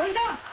आजा बंदर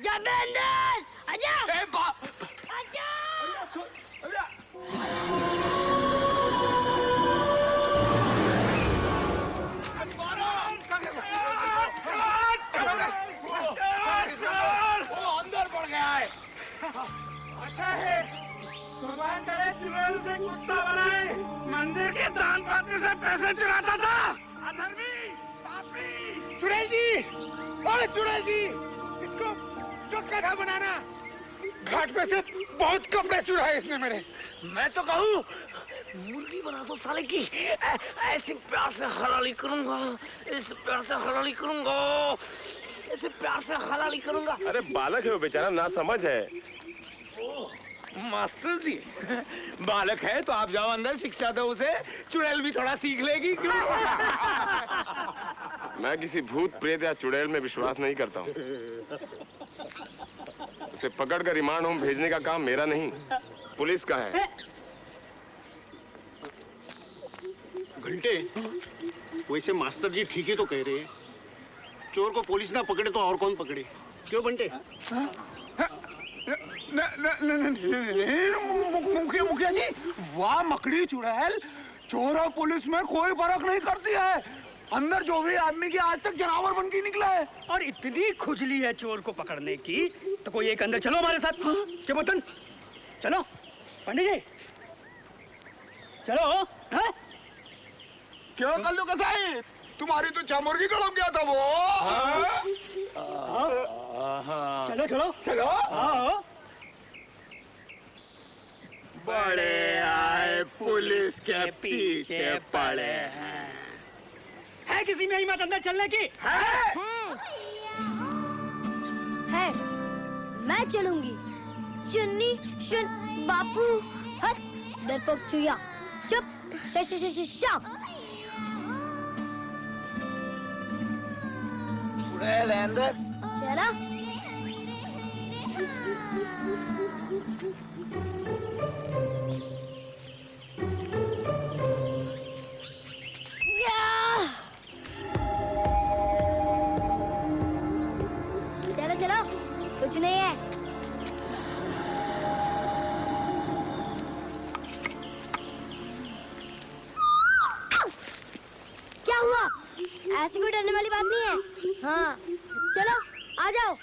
आजा आजा अंदर पड़ गया है। अच्छा है भगवान करे चुड़ैल से कुत्ता बनाए, मंदिर के दान पात्र से पैसे चुराता था। अधर्मी पापी चुड़ैल जी, अरे चुड़ैल जी, इसको गधा बनाना। घाट पे से बहुत कपड़े चुराए इसने मेरे। मैं तो कहूँ मुर्गी बना दो साले की, ऐसे प्यार से हलाली करूंगा, इस प्यार से हलाली करूंगा, ऐसे प्यार से हलाली करूंगा। अरे बालक है वो बेचारा, ना समझ है। मास्टर जी बालक है तो आप जाओ अंदर, शिक्षा दो उसे, चुड़ैल भी थोड़ा सीख लेगी। मैं किसी भूत प्रेत या चुड़ैल में विश्वास नहीं करता हूँ। उसे पकड़ कर रिमांड होम भेजने का काम मेरा नहीं, पुलिस का है। घंटे, वैसे मास्टर जी ठीक ही तो कह रहे हैं, चोर को पुलिस ना पकड़े तो और कौन पकड़े, क्यों बंटे? मुखिया जी, वाह मकड़ी चुड़ैल, चोर और पुलिस में कोई फर्क नहीं करती है। अंदर जो भी आदमी की आज तक जनावर बन के निकला है। और इतनी खुजली है चोर को पकड़ने की तो कोई एक अंदर चलो हमारे साथ। क्या बोतन, चलो पंडित जी चलो। है क्यों कल्लू कसाई, तुम्हारी तो चामुर्गी गलम गया था वो। चलो चलो चलो। आओ। बड़े आए पुलिस के पीछे पड़े हैं। है किसी में हिम्मत अंदर चलने की? है मैं चलूंगी। चुन्नी सुन बापू, हट डरपोक चुया, चुप चुड़ैल अंदर चला। चलो चलो, कुछ नहीं है। क्या हुआ? ऐसी कोई डरने वाली बात नहीं है। हाँ चलो आ जाओ।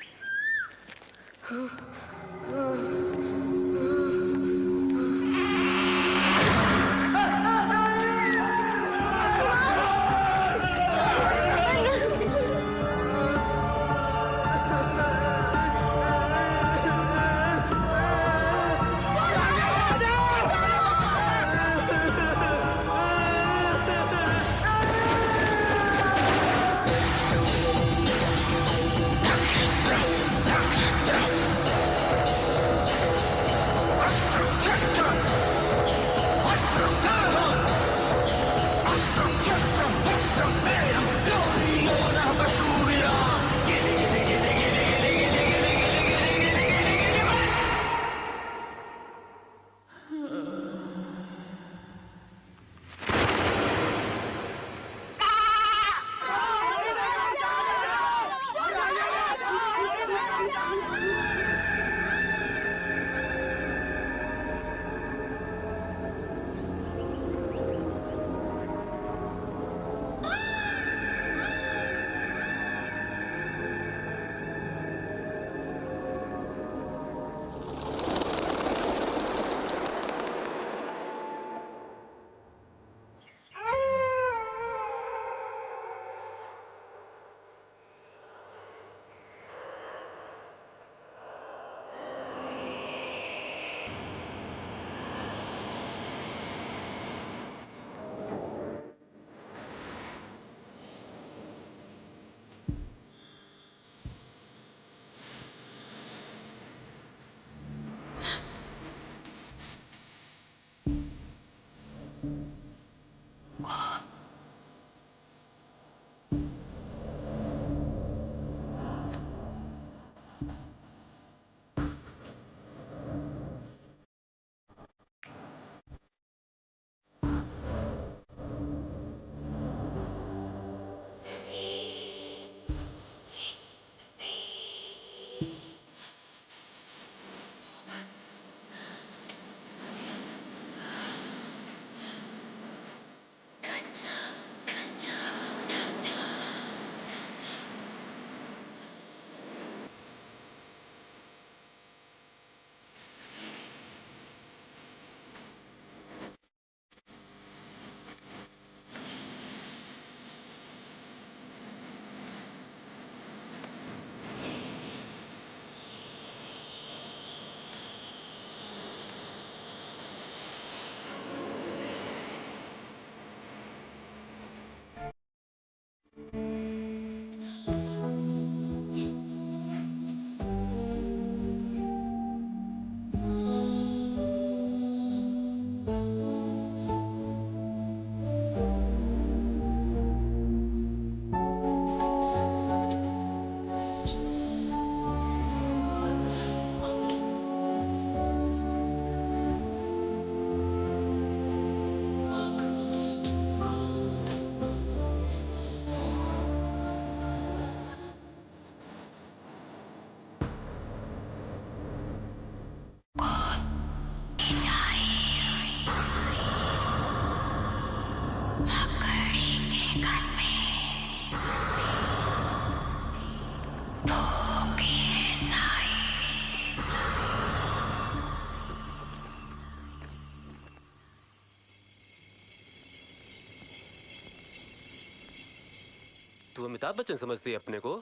तू अमिताभ बच्चन समझती है अपने को?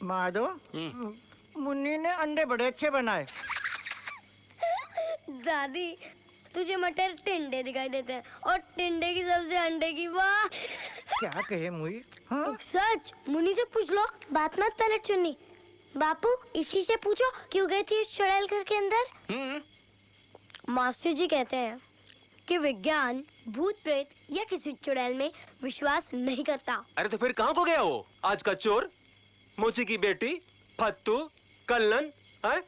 माधो, मुन्नी ने अंडे बड़े अच्छे बनाए। दादी, तुझे मटर टिंडे दिखाई देते हैं और टिंडे की सब्जी अंडे की। वाह! क्या कहे मुई? हाँ? सच, मुन्नी से पूछ लो, बात मत पलट चुन्नी। बापू, इसी से पूछो क्यों गई थी इस चुड़ैल घर के अंदर? मास्टर जी कहते हैं कि विज्ञान भूत प्रेत या किसी चुड़ैल में विश्वास नहीं करता। अरे तो फिर कहाँ को गया वो आज का चोर? मोची की बेटी, फत्तू, कल्लन, है?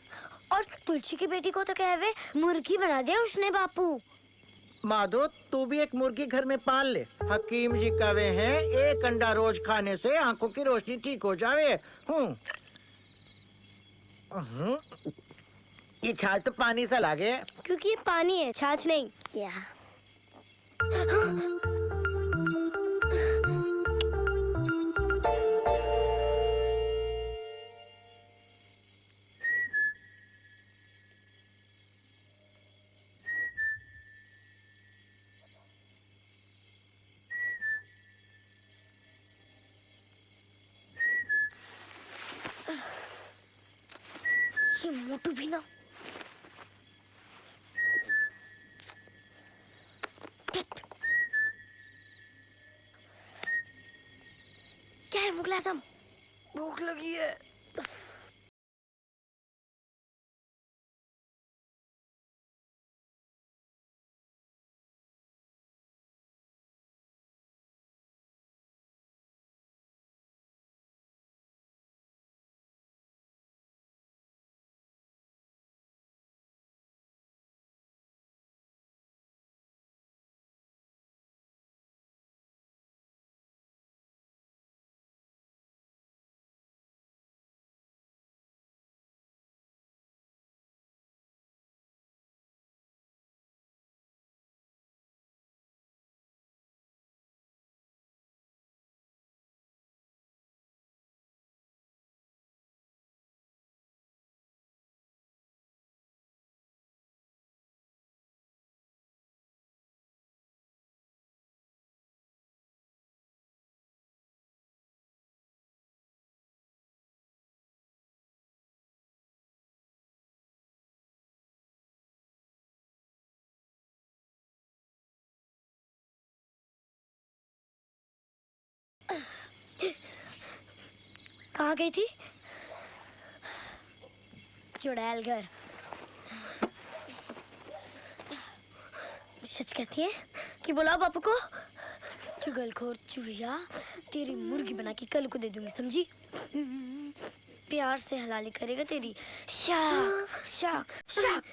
और तुलसी की बेटी को तो कहे हुए मुर्गी बना दिया उसने बापू। माधो, तू भी एक मुर्गी घर में पाल ले। हकीम जी कहे हैं एक अंडा रोज खाने से आंखों की रोशनी ठीक हो जावे। ये छाछ तो पानी सा लागे। क्योंकि ये पानी है, छाछ नहीं। क्या? ये मोटू भी ना। क्या है मुगल आजम? भूख लगी है। कहाँ गई थी? चुड़ैल घर। सच कहती है कि बुलाओ बापू को। चुगलखोर चूहिया, तेरी मुर्गी बना के कल को दे दूंगी, समझी? प्यार से हलाली करेगा तेरी। शाक शाक शाक।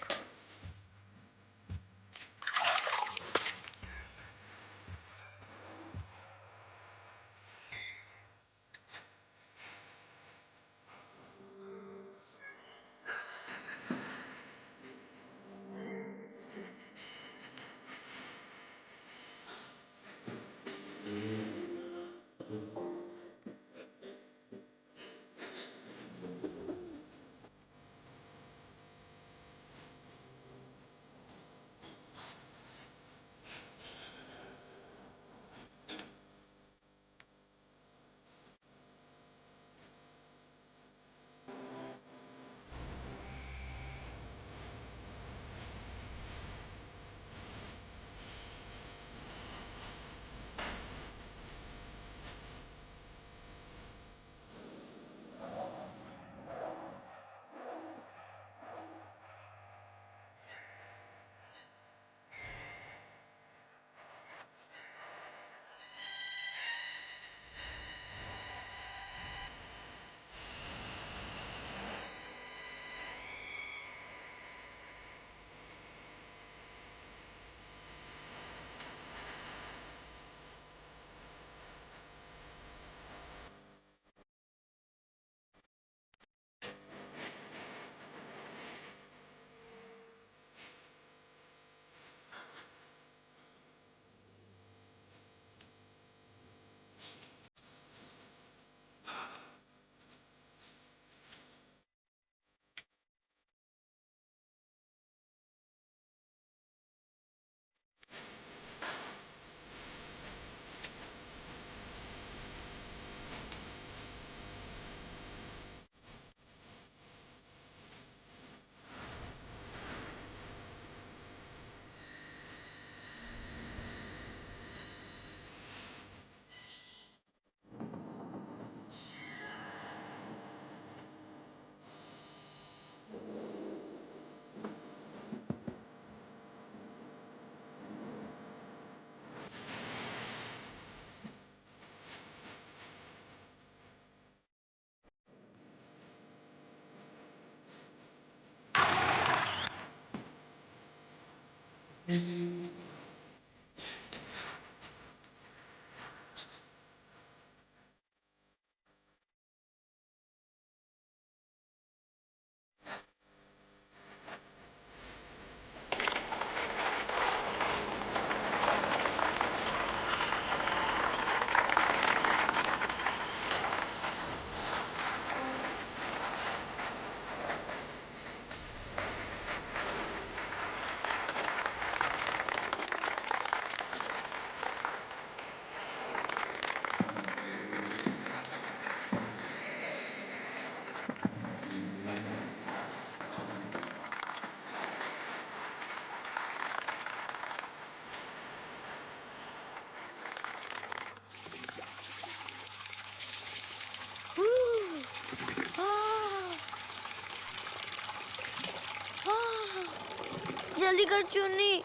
जल्दी कर चुन्नी,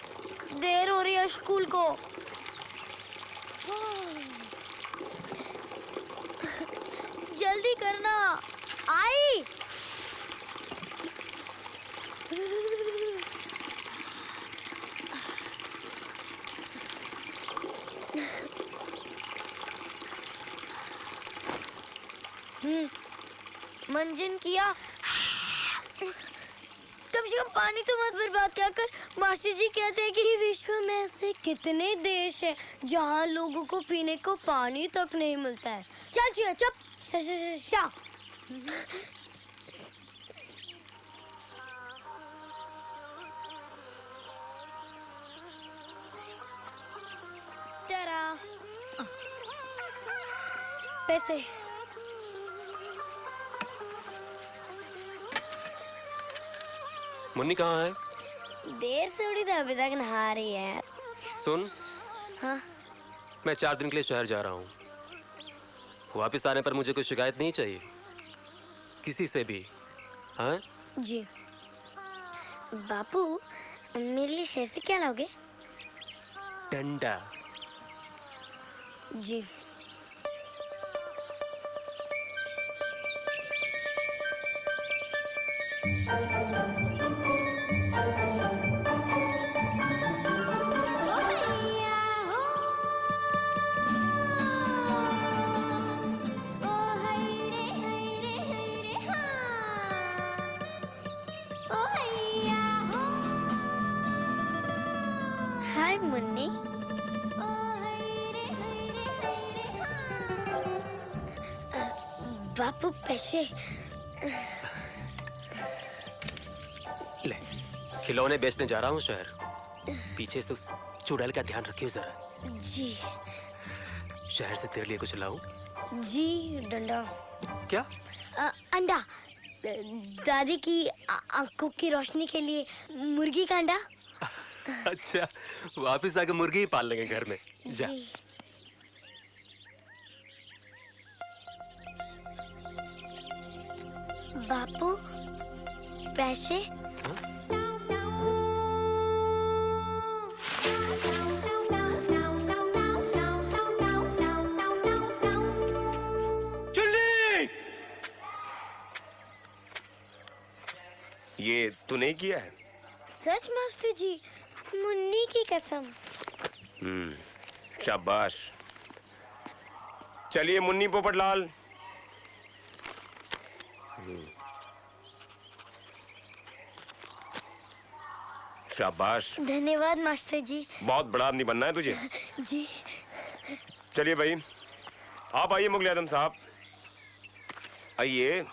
देर हो रही है स्कूल को। जल्दी करना। आई। मंजन किया। कम से कम पानी तो मत बर्बाद क्या कर। मास्टर जी कहते हैं कि विश्व में ऐसे कितने देश हैं जहाँ लोगों को पीने को पानी तक नहीं मिलता है। चल चिया चुप। शा टरा पैसे। मुन्नी कहाँ है? देर से उठी तो अभी तक नहा रही है। सुन, हाँ मैं 4 दिन के लिए शहर जा रहा हूँ। वापस आने पर मुझे कोई शिकायत नहीं चाहिए किसी से भी। हाँ जी। बापू मेरे लिए शहर से क्या लाओगे? डंडा। जी। हाय मुन्नी। बापू पैसे। ले, खिलौने बेचने जा रहा हूँ शहर। पीछे से उस चुड़ैल का ध्यान रखियो जरा। जी। शहर से तेरे लिए कुछ लाऊं? जी डंडा। क्या? अंडा। दादी की आंखों की रोशनी के लिए मुर्गी का अंडा। अच्छा, वापस आके मुर्गी ही पाल लेंगे घर में। जा। जी। बापू पैसे। ये तूने किया है? सच मास्टर जी, मुन्नी की कसम। शाबाश। चलिए मुन्नी पोपटलाल। शाबाश। धन्यवाद मास्टर जी। बहुत बड़ा आदमी बनना है तुझे। जी। चलिए भाई, आप आइए मुगल आजम साहब, आइए।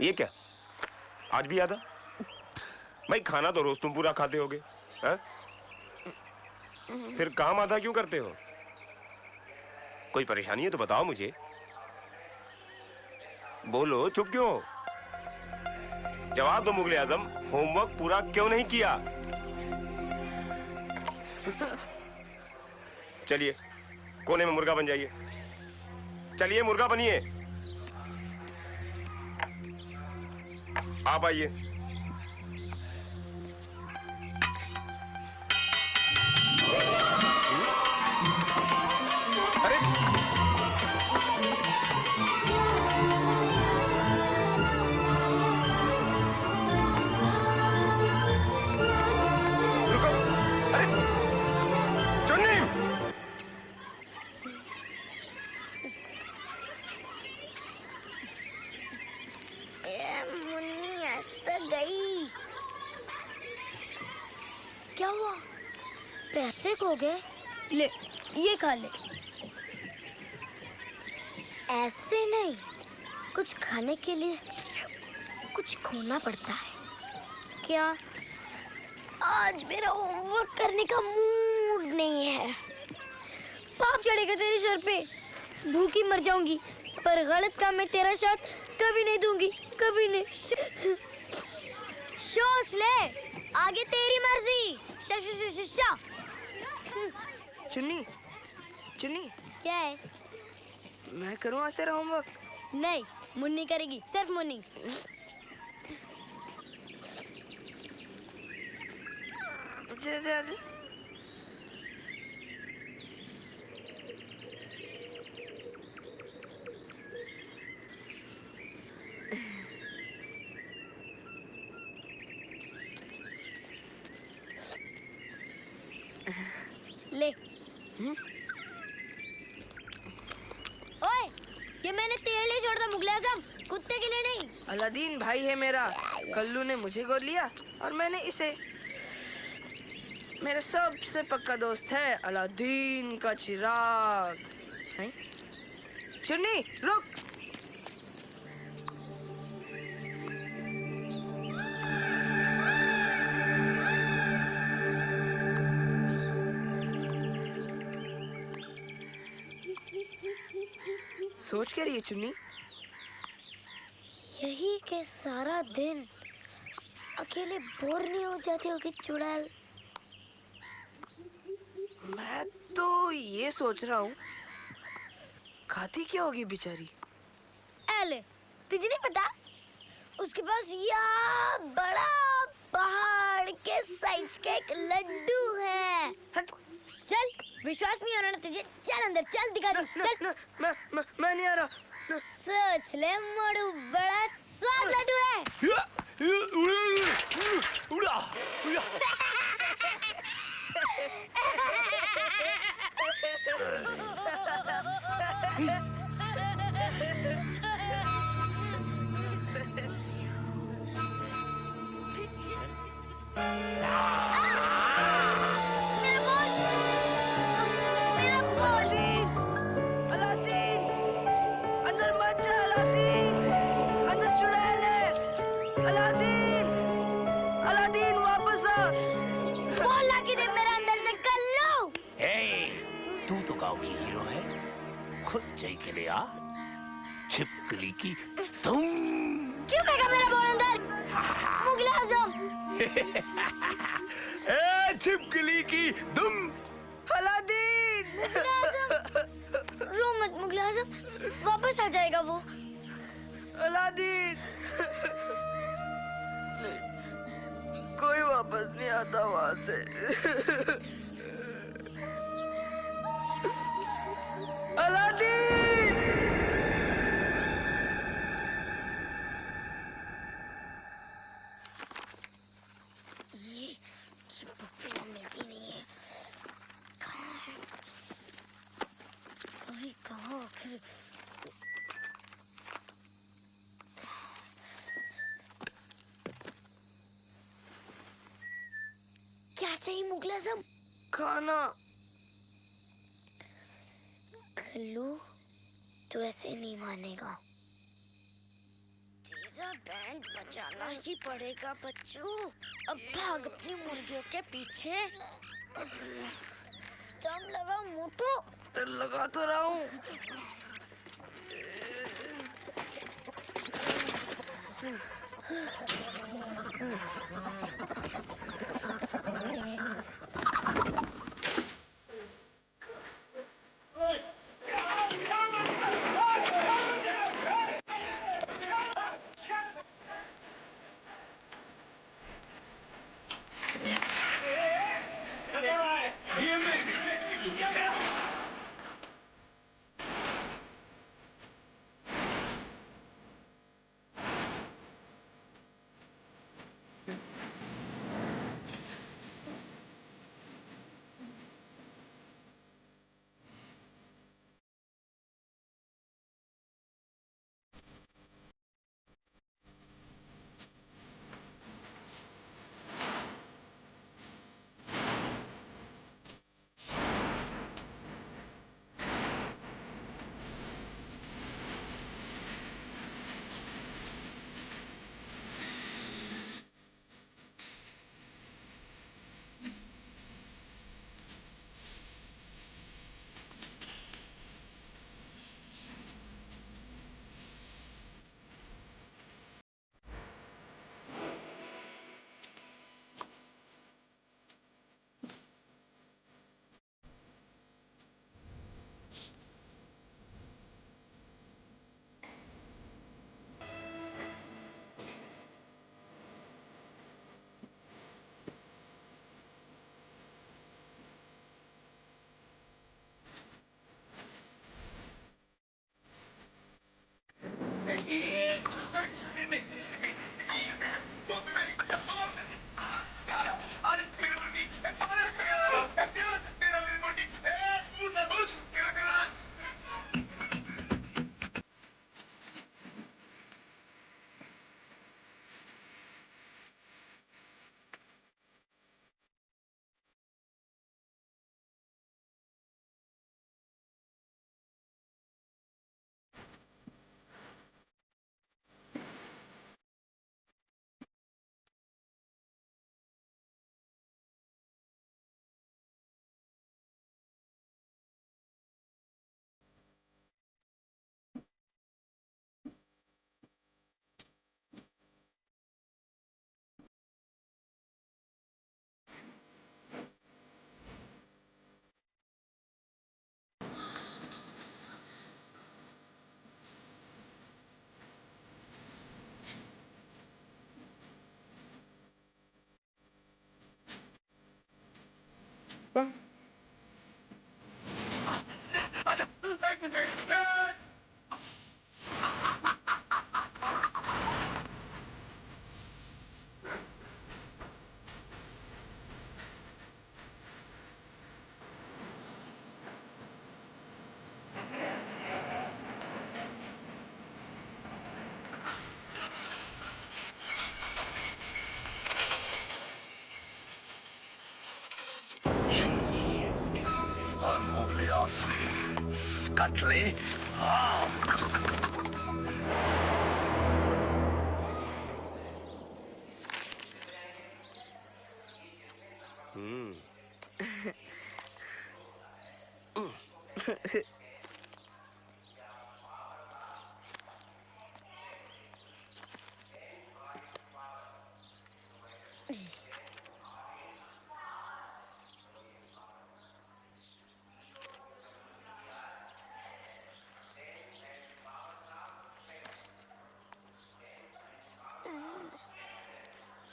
ये क्या, आज भी याद है? भाई खाना तो रोज तुम पूरा खाते होगे, हैं? फिर काम आधा क्यों करते हो? कोई परेशानी है तो बताओ मुझे। बोलो, चुप क्यों हो? जवाब दो मुगल आजम, होमवर्क पूरा क्यों नहीं किया? चलिए कोने में मुर्गा बन जाइए। चलिए मुर्गा बनिए। आप आइए। अरे रुको, अरे चुन्नी। मुन्नी आज तक गई। क्या हुआ? पैसे खो गए? ले ये खा ले। ऐसे नहीं, कुछ खाने के लिए कुछ खोना पड़ता है। क्या आज मेरा होमवर्क करने का मूड नहीं है। पाप चढ़ेगा तेरे सर पे। भूखी मर जाऊंगी, पर गलत काम में तेरा साथ कभी नहीं दूंगी, कभी नहीं। सोच ले, आगे तेरी मर्जी। चुन्नी, चुन्नी क्या है? मैं करूँ आज तेरा होमवर्क? नहीं, मुन्नी करेगी, सिर्फ मुन्नी। जा जा जा। ले। ओए, ये मैंने तेरे लिए छोड़ा था मुगले आजम, कुत्ते के लिए नहीं। अलादीन भाई है मेरा। कल्लू ने मुझे गोद लिया और मैंने इसे। मेरा सबसे पक्का दोस्त है अलादीन का चिराग। हैं? चुन्नी रुक। सोच क्या रही है चुन्नी? यही के सारा दिन अकेले बोर नहीं हो जाती होगी चुड़ैल? मैं तो ये सोच रहा हूँ खाती क्या होगी बेचारी। एले, तुझे नहीं पता? उसके पास यह बड़ा पहाड़ के साइज का एक लड्डू है। चल, विश्वास नहीं हो रहा ना तुझे? चल अंदर, चल दिखा दे। चल। मैं नहीं आ रहा। सोच ले मोड़ू, बड़ा स्वाद लड्डू है। अलादीन, अंदर मत जा अलादीन, अंदर चुड़ैल है। अलादीन, अलादीन वापस आ। बोला कि दे मेरा अंदर से कल्लू। तू तो गांव की हीरो है, खुद जाई के ले आ छिपकली की तुम। क्यों फेंका मेरा बॉल अंदर? मुगले आजम। ए छिपकली की तुम। अलादीन। रो मत मुगले आजम, वापस आ जाएगा वो। अलादीन। कोई वापस नहीं आता वहां से। अलादीन। ये बुक मिलती नहीं है। कहाँ? अभी कहाँ आखिर? क्या चाहिए मुगले आजम? खाना। कल्लू, तू ऐसे नहीं मानेगा। तेरा बैंड बजाना ही पड़ेगा बच्चों। अब भाग अपनी मुर्गियों के पीछे। दम लगा मोटू। लगा तो रहा हूँ। Cutlet.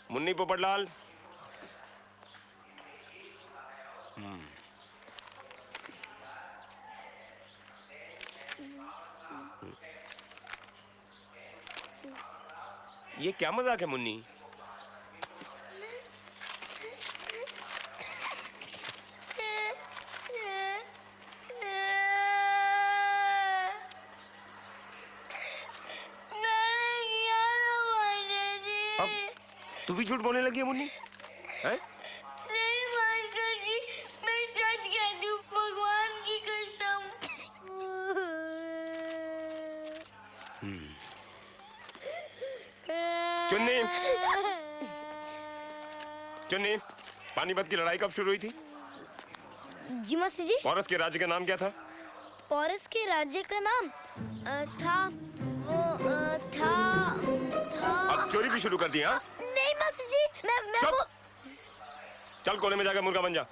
मुन्नी पोपटलाल। ये क्या मजाक है मुन्नी? अब तू भी झूठ बोलने लगी है मुन्नी? हैं? नहीं मास्टर जी, मैं सच कहती हूँ, भगवान की कसम। चुन्नी, चुन्नी, पानीपत की लड़ाई कब शुरू हुई थी? जी मास्टर जी, पौरस के राज्य का नाम क्या था? पौरस के राज्य का नाम था अब चोरी भी शुरू कर दी? हाँ? नहीं मास्टर जी, मैं चुप! चल कोने में जाकर मुर्गा बन जा।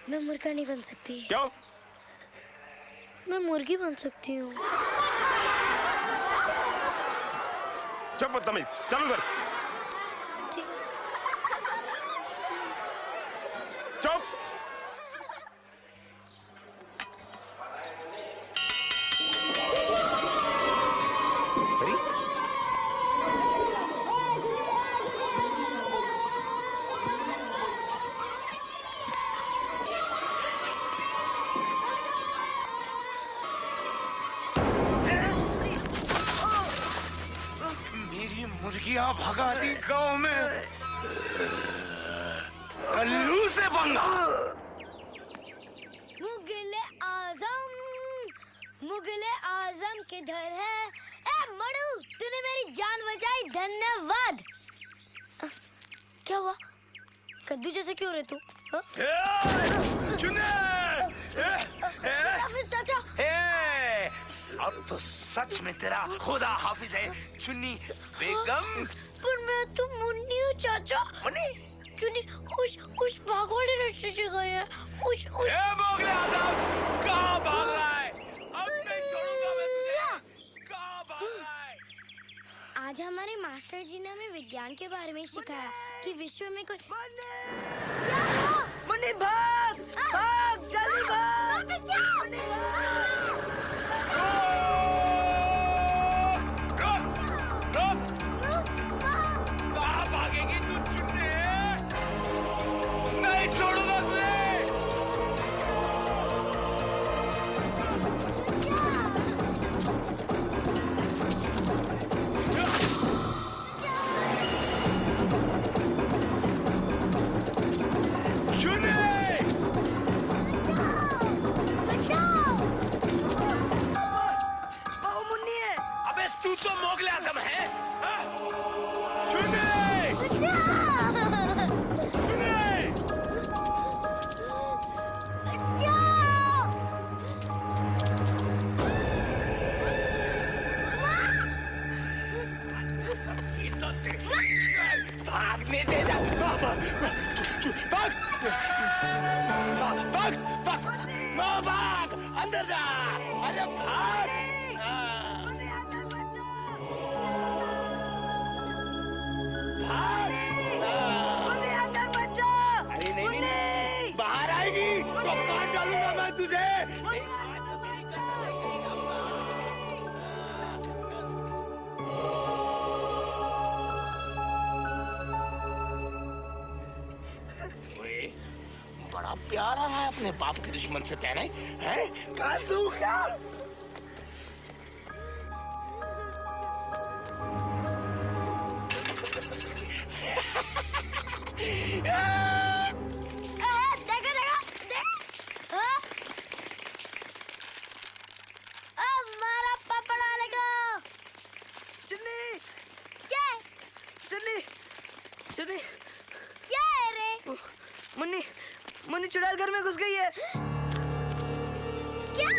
मैं मुर्गा नहीं बन सकती। क्यों? मैं मुर्गी बन सकती हूँ। चुप बदतमीज, चल उधर। ठीक। चुप! अरे मेरी मुर्गियां भगा दी गांव में। कल्लू से पंगा। मुगले आजम किधर है? ए मड़ू, तूने मेरी जान बचाई, धन्यवाद। क्या हुआ? कद्दू जैसे क्यों रहे तू? चुने! हाफिज चाचा। अब तो सच में तेरा खुदा हाफिज है चुन्नी बेगम। पर मैं तो मुन्नी हूँ चाचा। मुन्नी? चुन्नी उस भाग वाले रास्ते से गए हैं। मोगले आजम, कहाँ भाग रहा है? अब नहीं छोड़ूंगा मैं तुझे। कहाँ भाग रहा है? आज हमारे मास्टर जी ने हमें विज्ञान के बारे में सिखाया कि विश्व में कोई मुन्नी भाग, भाग, जल्दी भाग। मुन्नी कहाँ भागेगी तू चुन्नी? नहीं छोड़ूंगा तुझे। तू तो मोगले आजम है? भागने दे जा। भाग भाग भाग भाग भाग अंदर जा। अरे भाग। भाग। अंदर बच्चा। अरे नहीं नहीं ओए, बड़ा प्यार आ रहा है अपने बाप के दुश्मन से तेरे हैं? काजू क्या? देखो देखो देख मारा पापड़ वाले को। चुन्नी क्या चुन्नी चुन्नी क्या है रे? मुन्नी मुन्नी चुड़ैल घर में घुस गई है। क्या?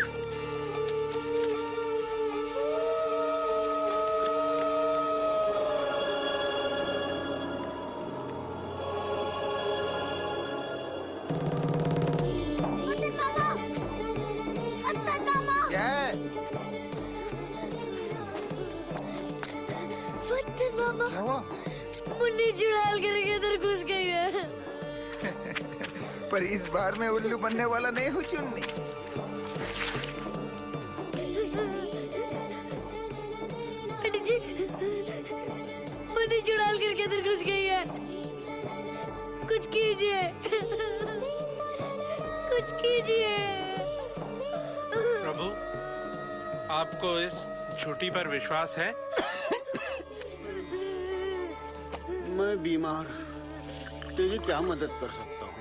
फतेह मामा! फतेह मामा! फतेह मामा! मुन्नी चुड़ैल घर के अंदर घुस गई है। पर इस बार मैं उल्लू बनने वाला नहीं हूँ चुन्नी। पंडित जी, मुन्नी चुड़ैल घर के अंदर घुस गई है। कुछ कीजिए, कुछ कीजिए। प्रभु, आपको इस झूठी पर विश्वास है? मैं बीमार, तेरी क्या मदद कर सकता हूँ?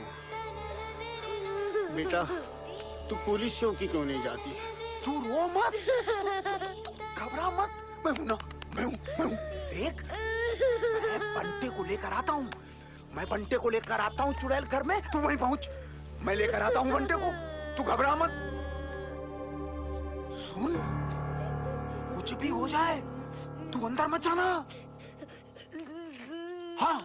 बेटा, तू पुलिस चौकी क्यों नहीं जाती? तू रो मत, तू घबरा मत। मैं हूं ना, मैं हूं। देख, मैं बंटे को लेकर आता हूँ। मैं बंटे को लेकर आता हूँ चुड़ैल घर में, तू वहीं पहुंच। मैं लेकर आता हूँ बंटे को, तू घबरा मत। सुन, कुछ भी हो जाए, तू अंदर मत जाना। हाँ।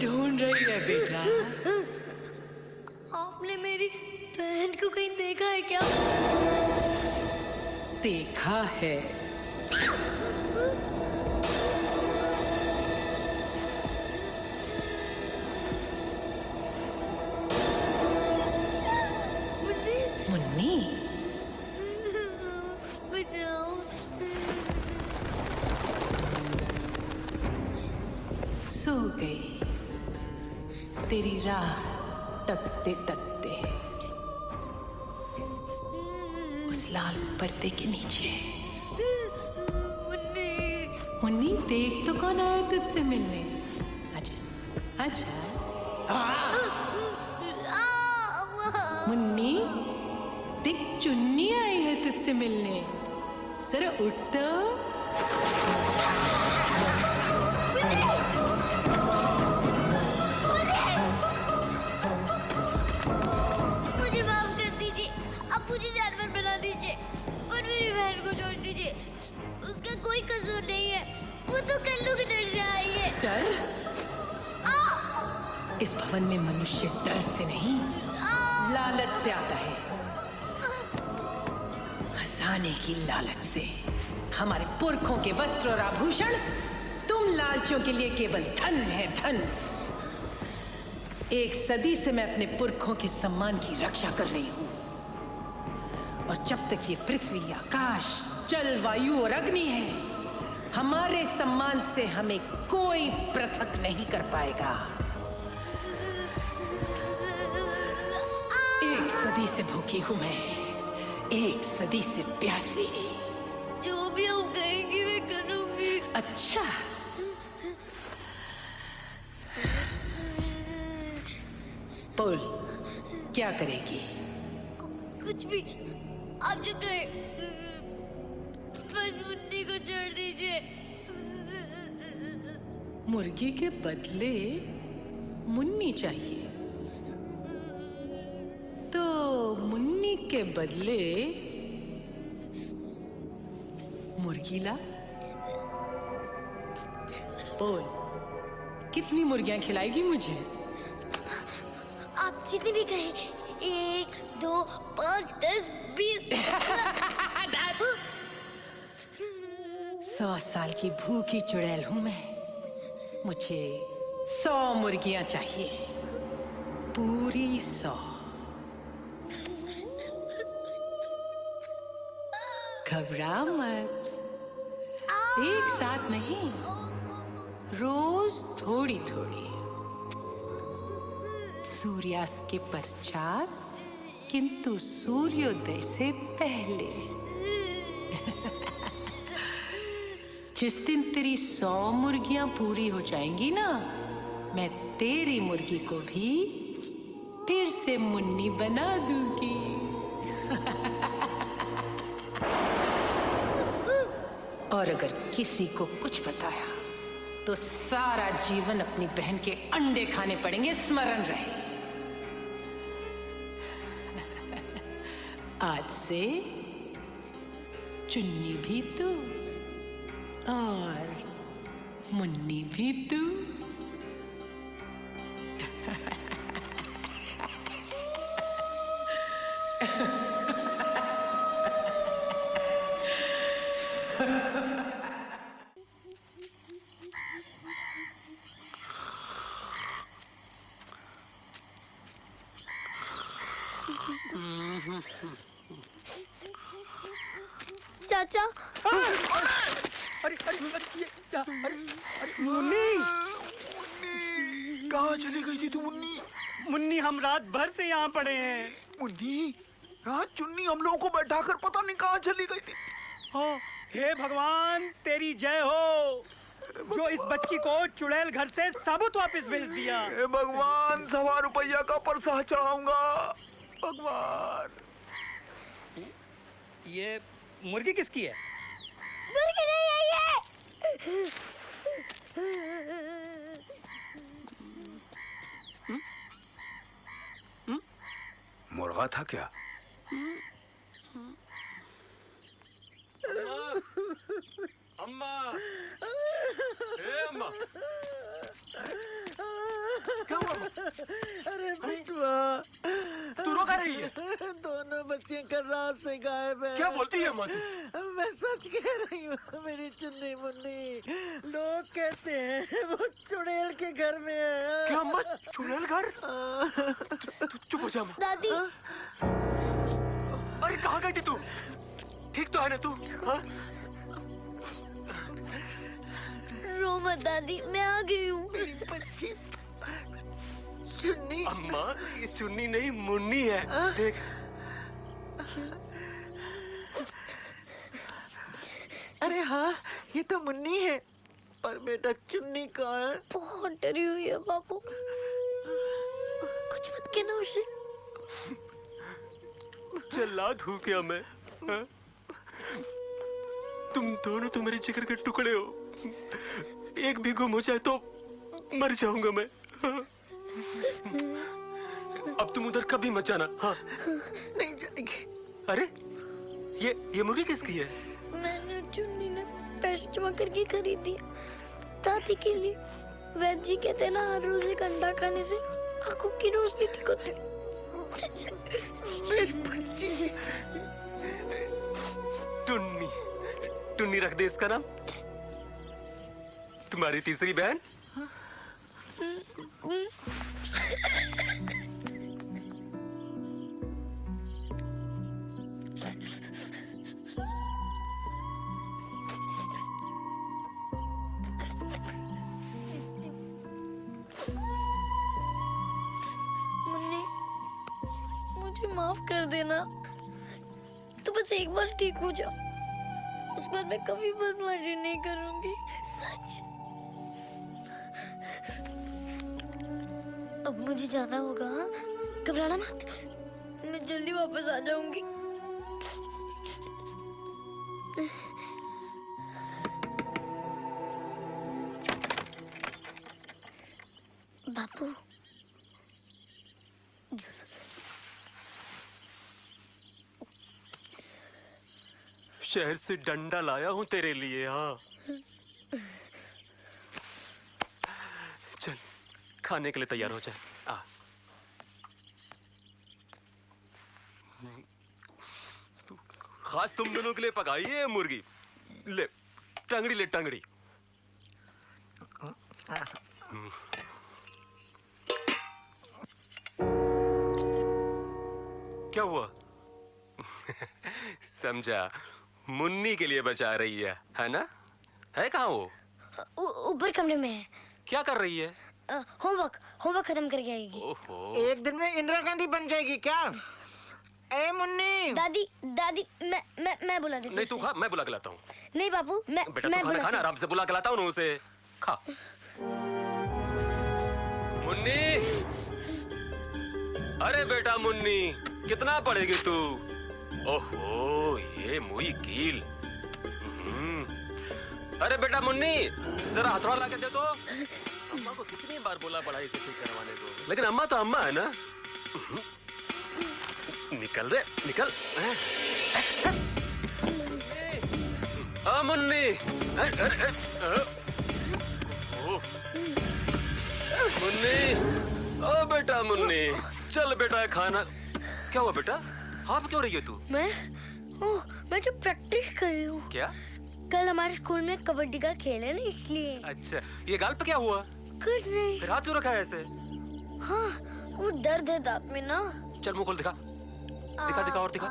ढूंढ रही है बेटा? आपने मेरी बहन को कहीं देखा है क्या? देखा है। मुन्नी, बचाओ। सो गई तेरी राह तकते तकते उस लाल पर्दे के नीचे। मुन्नी, देख तो कौन आया तुझसे मिलने। आजा आजा। मुन्नी, देख चुन्नी आई है तुझसे मिलने। जरा उठ तो। मुझे माफ कर दीजिए, अब मुझे जानवर बना दीजिए और मेरी बहन को छोड़ दीजिए। उसका कोई कसूर नहीं है, वो तो कल्लू के डर से आई है। डर? इस भवन में मनुष्य डर से नहीं, लालच से आता है। हंसाने की लालच से। हमारे पुरखों के वस्त्र और आभूषण तुम लालचों के लिए केवल धन है, धन। 1 सदी से मैं अपने पुरखों के सम्मान की रक्षा कर रही हूं, और जब तक ये पृथ्वी, आकाश, जल, वायु और अग्नि है, हमारे सम्मान से हमें कोई पृथक नहीं कर पाएगा। 1 सदी से भूखी हूं मैं, 1 सदी से प्यासी। जो भी हम कहेंगी मैं करूंगी। अच्छा, बोल, क्या करेगी? कुछ भी, आप जो कहे। बस मुन्नी को छोड़ दीजिए। मुर्गी के बदले मुन्नी चाहिए, तो मुन्नी के बदले मुर्गी ला। बोल, कितनी मुर्गियां खिलाएगी मुझे? आप जितनी भी कहें, 1, 2, 5, 10, 20। 100 साल की भूखी चुड़ैल हूं मैं। मुझे 100 मुर्गियां चाहिए, पूरी 100। घबरा मत, एक साथ नहीं, रोज थोड़ी थोड़ी। सूर्यास्त के पश्चात, किंतु सूर्योदय से पहले। जिस दिन तेरी 100 मुर्गियां पूरी हो जाएंगी ना, मैं तेरी मुर्गी को भी फिर से मुन्नी बना दूंगी। और अगर किसी को कुछ बताया तो सारा जीवन अपनी बहन के अंडे खाने पड़ेंगे, स्मरण रहे। आज से चुन्नी भी तू और मुन्नी भी तू। चाचा, अरे मुन्नी, कहाँ चली गई थी तू मुन्नी? मुन्नी, हम रात भर से यहाँ पड़े हैं। मुन्नी, रात चुन्नी हम लोगों को बैठाकर पता नहीं कहाँ चली गई थी। हाँ, हे भगवान तेरी जय हो, जो इस बच्ची को चुड़ैल घर से साबुत वापस भेज दिया। हे भगवान, 1.25 रुपया का परसा चढ़ाऊंगा भगवान। ये मुर्गी किसकी है? मुर्गी नहीं है ये। मुर्गा था क्या? अम्मा, हे अम्मा, क्या हुआ? अरे बिटुआ, तू रो क्या रही है? दोनों बच्चे कल रात से गायब है। क्या बोलती है माँ तू? मैं सच कह रही हूँ मेरी चुन्नी मुन्नी। लोग कहते हैं वो चुड़ैल के घर में है। क्या अम्मा, चुड़ैल घर? तू चुप हो जा अम्मा। दादी, अरे कहाँ गई थी तू? ठीक तो है ना तू? हाँ? रो मत दादी, मैं आ गई हूँ। मेरी बच्ची चुन्नी। अम्मा, ये चुन्नी नहीं मुन्नी है। देख। अरे हाँ, ये तो मुन्नी है, पर बेटा चुन्नी कहाँ है? बहुत डरी हुई है बापू, कुछ मत कहना उसे। जल्लाद हूँ क्या मैं? हाँ? तुम दोनों तो मेरे जिगर के टुकड़े हो। एक भी गुम हो जाए तो मर जाऊंगा मैं। हाँ? अब तुम उधर कभी मत जाना। हाँ? नहीं जाएगी। अरे ये मुर्गी किसकी है? मैंने चुन्नी ने पैसे जमा करके खरीदी दादी के लिए। वैद्य जी कहते हैं ना, हर रोज एक अंडा खाने से आंखों की रोशनी ठीक होती है। मेरी बच्ची। टुन्नी, टुन्नी रख दे इसका नाम। तुम्हारी तीसरी बहन? मुन्नी, मुझे माफ कर देना। तो बस एक बार ठीक हो जाओ, उसके बाद मैं कभी बदमाशी नहीं करूंगी, सच। अब मुझे जाना होगा। हाँ? घबराना मत, मैं जल्दी वापस आ जाऊंगी। बापू, शहर से डंडा लाया हूँ तेरे लिए। हाँ, चल खाने के लिए तैयार हो जाए। आ खास तुम दोनों के लिए पकाई है मुर्गी। ले टंगड़ी, ले टंगड़ी। क्या हुआ? समझा, मुन्नी के लिए बचा रही है ना? है कहाँ वो? ऊपर कमरे में है। क्या कर रही है? होमवर्क खत्म करके आएगी। ओहो। एक दिन में इंदिरा गांधी बन जाएगी क्या? ए मुन्नी। दादी, मैं बुला देती हूँ नहीं तू उसे। खा, मैं बुला के लाता हूँ। नहीं बापू, मैं बेटा मैं तू खाना खाना, आराम से बुला के लाता हूँ ना उसे। खा। मुन्नी, अरे बेटा मुन्नी, कितना पढ़ेगी तू? ओहो, ये मुई कील। अरे बेटा मुन्नी, जरा हथौड़ा ला के दे दो। अम्मा को कितनी बार बोला पढ़ाई से ठीक करवाने को, लेकिन अम्मा तो अम्मा है ना। निकल रे, निकल। मुन्नी, मुन्नी, ओ बेटा मुन्नी, चल बेटा खाना। क्या हुआ बेटा? हाँ क्यों रही है तू? मैं तो प्रैक्टिस कर रही हूँ। क्या? कल हमारे स्कूल में कबड्डी का खेल है ना, इसलिए। अच्छा, ये गाल पे क्या हुआ? कुछ नहीं। फिर हाथ क्यों रखा है ऐसे? हाँ, वो दर्द है दांत में ना। चल मुंह खोल, दिखा दिखा दिखा और दिखा।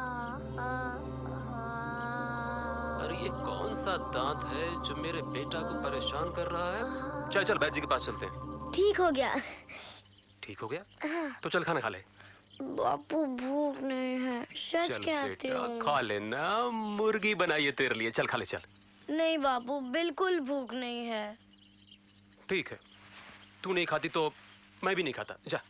अरे ये कौन सा दांत है जो मेरे बेटा को परेशान कर रहा है? चल चल बैद जी के पास चलते हैं। ठीक हो गया। ठीक हो गया? तो चल खाना खा ले। बापू भूख नहीं है, सच कहती हूँ। खा लेना, मुर्गी बनाई है तेरे लिए। चल खा ले चल। नहीं बापू, बिल्कुल भूख नहीं है। ठीक है, तू नहीं खाती तो मैं भी नहीं खाता। जा।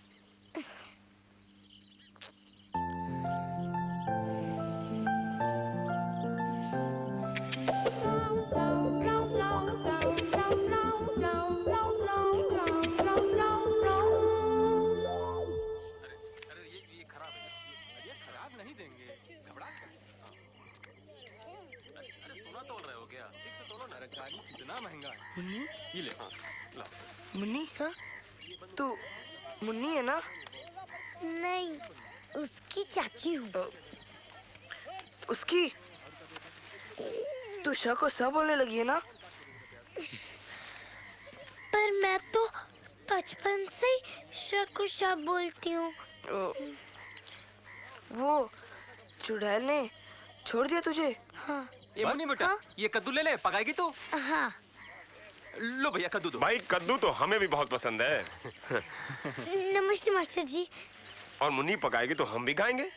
कितना महंगा है? मुन्नी, ये ले। हाँ ला। मुन्नी, हाँ? तू मुन्नी है ना? नहीं, उसकी चाची हूँ। उसकी? तू श को स बोलने लगी है ना? पर मैं तो बचपन से ही श को श बोलती हूँ। वो चुड़ैल ने छोड़ दिया तुझे? हाँ। ये मुन्नी बेटा, हाँ? ये कद्दू ले ले, पकाएगी तो? हाँ। लो भैया कद्दू दो। भाई कद्दू तो हमें भी बहुत पसंद है। नमस्ते मास्टर जी। और मुन्नी पकाएगी तो हम भी खाएंगे।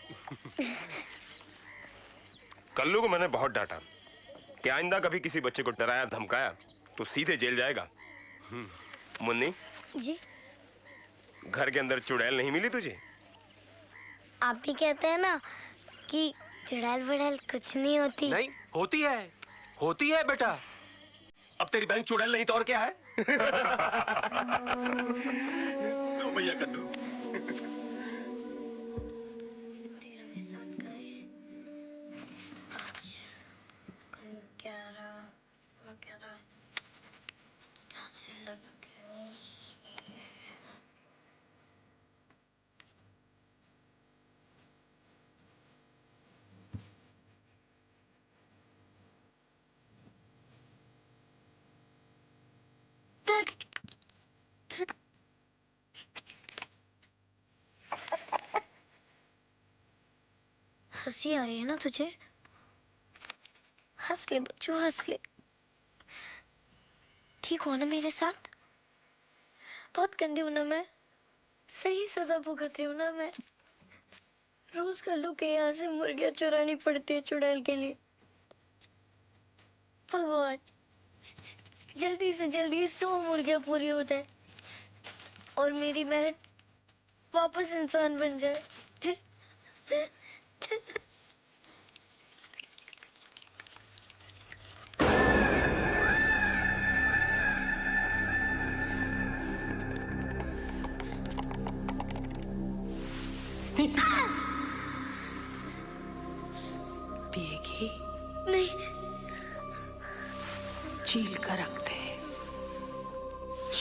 कल्लू को मैंने बहुत डांटा कि आइंदा कभी किसी बच्चे को डराया धमकाया तो सीधे जेल जाएगा। मुन्नी जी, घर के अंदर चुड़ैल नहीं मिली तुझे? आप भी कहते हैं ना कि चुड़ैल वुड़ैल कुछ नहीं होती। नहीं, होती है बेटा। अब तेरी बहन चुड़ैल नहीं तो और क्या है? लो भैया कद्दू। हंसी आ रही है ना तुझे? हंस ले बच्चों, हंस ले। ठीक हो ना मेरे साथ? बहुत गंदी हूं ना मैं? सही सजा भुगत रही हूँ ना मैं? रोज कल्लू के यहाँ से मुर्गियां चुरानी पड़ती है चुड़ैल के लिए। भगवान, जल्दी से जल्दी 100 मुर्गियां पूरी हो जाए और मेरी बहन वापस इंसान बन जाए। पिएगी? नहीं। चील कर रख दे,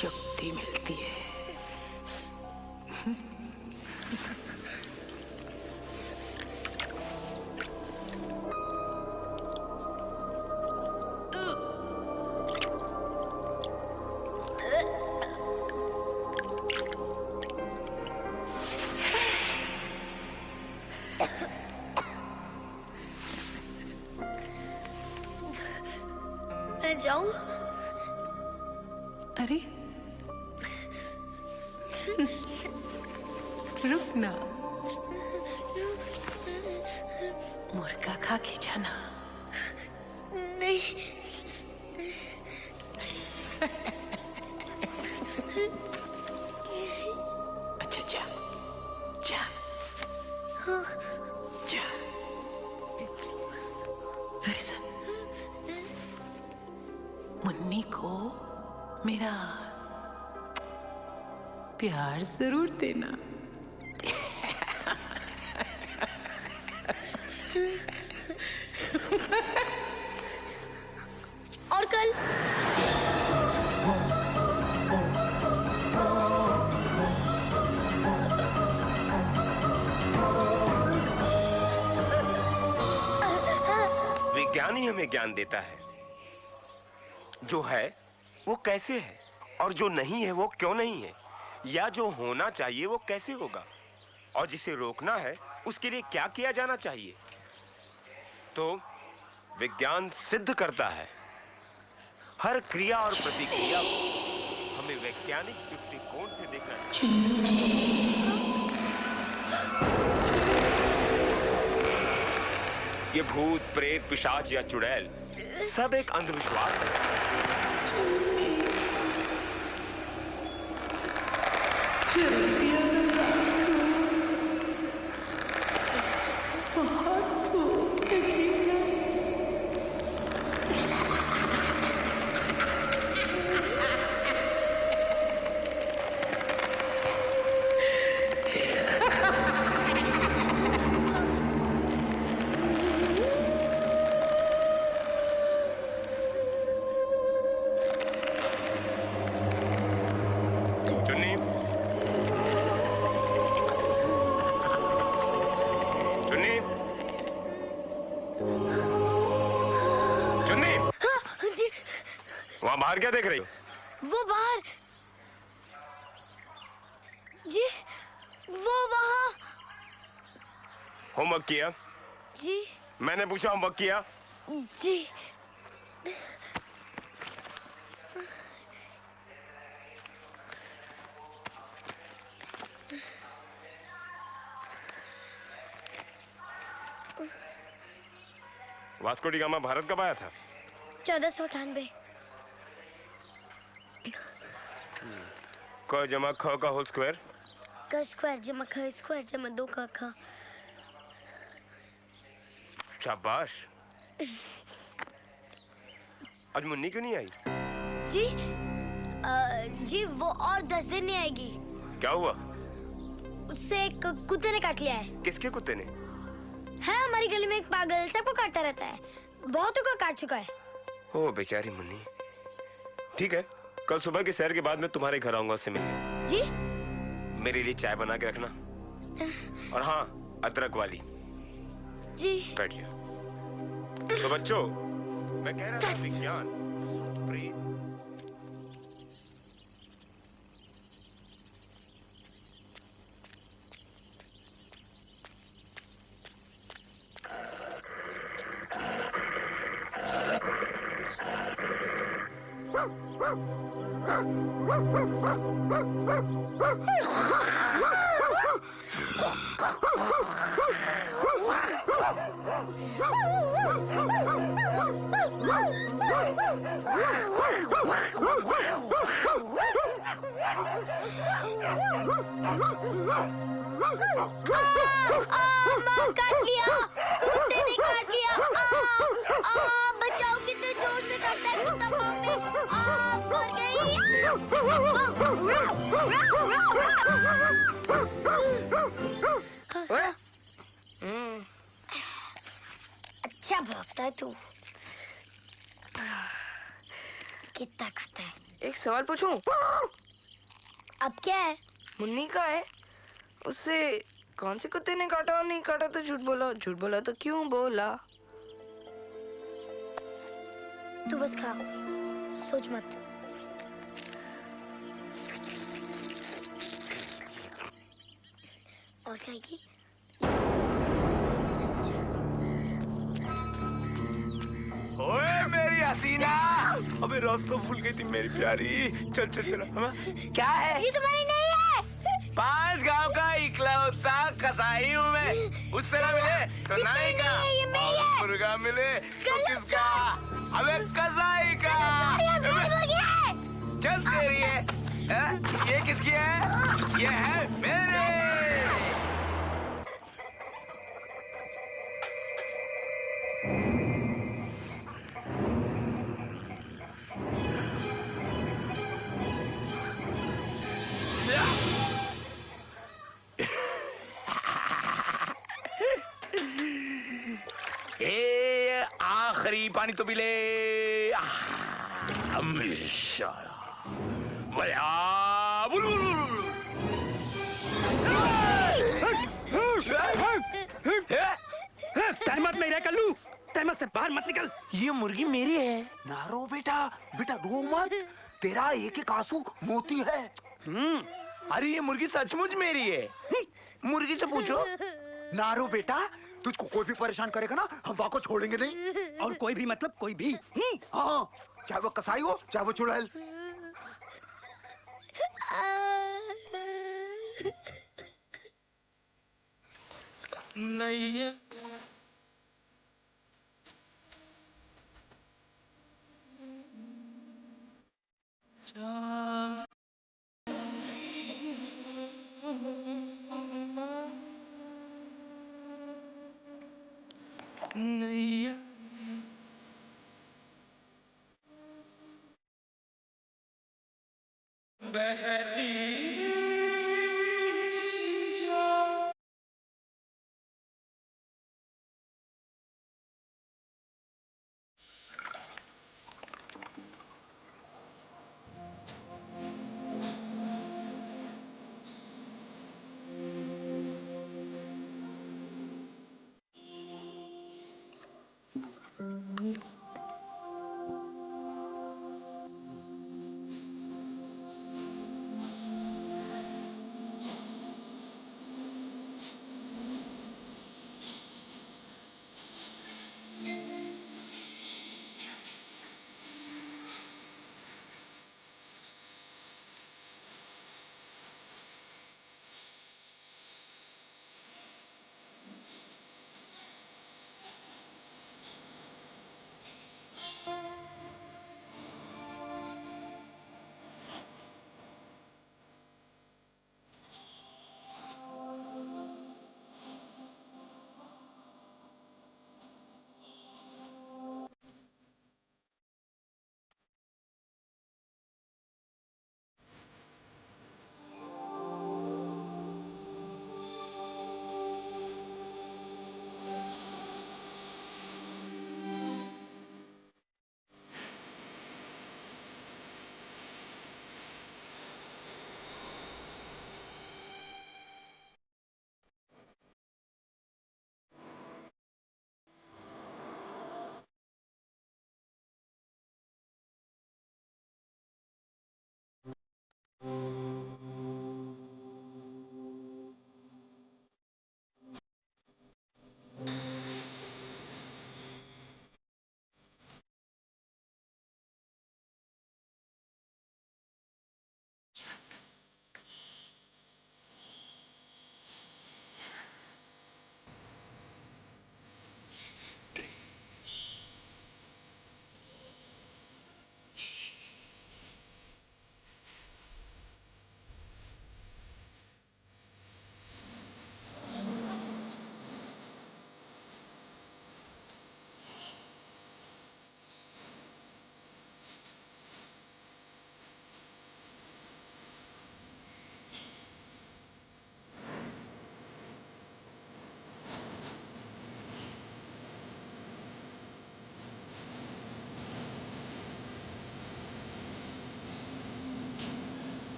शक्ति मिलती है। मैं जाऊं? अरे रुक ना, मुर्गा खा के जाना। नहीं। अच्छा जा जा जा। अरे सुन, मुन्नी को मेरा प्यार जरूर देना। और कल विज्ञान ही हमें ज्ञान देता है। जो है वो कैसे है और जो नहीं है वो क्यों नहीं है, या जो होना चाहिए वो कैसे होगा, और जिसे रोकना है उसके लिए क्या किया जाना चाहिए। तो विज्ञान सिद्ध करता है हर क्रिया और प्रतिक्रिया को हमें वैज्ञानिक दृष्टिकोण से देखना चाहिए। ये भूत प्रेत पिशाच या चुड़ैल सब एक अंधविश्वास है। बाहर क्या देख रही हो? वो बाहर जी, वो वहाँ होमवर्क किया? जी मैंने पूछा होमवर्क किया? जी। वास्को डी गामा भारत कब आया था? 1498। क जमा ख का होल स्क्वायर? क स्क्वायर जमा ख स्क्वायर जमा 2 क ख। शाबाश। आज मुन्नी क्यों नहीं आई? जी जी वो और 10 दिन नहीं आएगी। क्या हुआ? उससे एक कुत्ते ने काट लिया है। किसके कुत्ते ने? है हमारी गली में एक पागल, सबको काटता रहता है, बहुतों को काट चुका है। ओ बेचारी मुन्नी। ठीक है, कल सुबह की सैर के बाद मैं तुम्हारे घर आऊंगा उससे मिलने। जी? मेरे लिए चाय बना के रखना, और हाँ अदरक वाली। जी। बैठ जा। तो बच्चों, मैं कह रहा था विज्ञान प्रेम। माँ काट लिया, कुत्ते ने काट लिया। बचाओ, कितने जोर से काटता है कुत्ता माँ पे। मर गई। अच्छा भौंकता है तू। कितना खाता है? एक सवाल पूछूं? अब क्या है? मुन्नी का है, उससे कौन से कुत्ते ने काटा और नहीं काटा तो झूठ बोला, झूठ बोला तो क्यों बोला? तू बस खा, सोच मत। और खाएगी? ओए मेरी हसीना, अबे रोज तो भूल गई थी मेरी प्यारी। चल चल चल। क्या है? ये तुम्हारी नहीं है। 5 गांव का इकलौता कसाई हूँ मैं। उस तरह मिले तो नाई का, और मुर्गा मिले तो किसका? अबे कसाई का। चल तेरी है। ये किसकी है? ये है मेरे। आखिरी पानी तो मिले। तहमत में रह कल्लू, तहमत से बाहर मत निकल। ये मुर्गी मेरी है। ना रो बेटा, बेटा रो मत। तेरा एक एक आंसू मोती है। अरे ये मुर्गी सचमुच मेरी है। मुर्गी से पूछो। ना रो बेटा, तुझको कोई भी परेशान करेगा ना, हम वाको छोड़ेंगे नहीं। और कोई भी मतलब कोई भी? हाँ, चाहे वो कसाई हो चाहे वो चुड़ैल। नहीं है। नहीं है।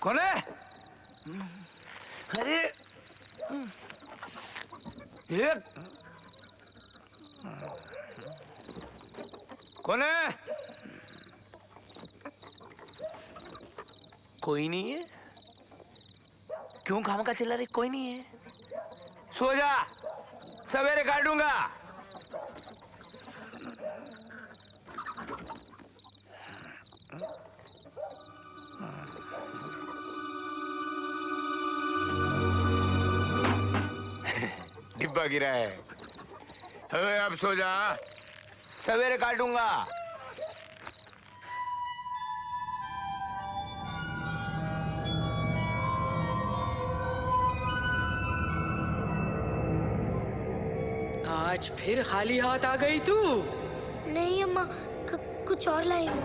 कौन है? अरे ये कौन है? कोई नहीं है। क्यों खामखा चिल्ला रही? कोई नहीं है। सो जा, सवेरे काटूंगा। डिब्बा गिरा है। अबे अब सो जा, सवेरे काटूंगा। आज फिर खाली हाथ आ गई तू? नहीं अम्मा, कुछ और लाई हूँ।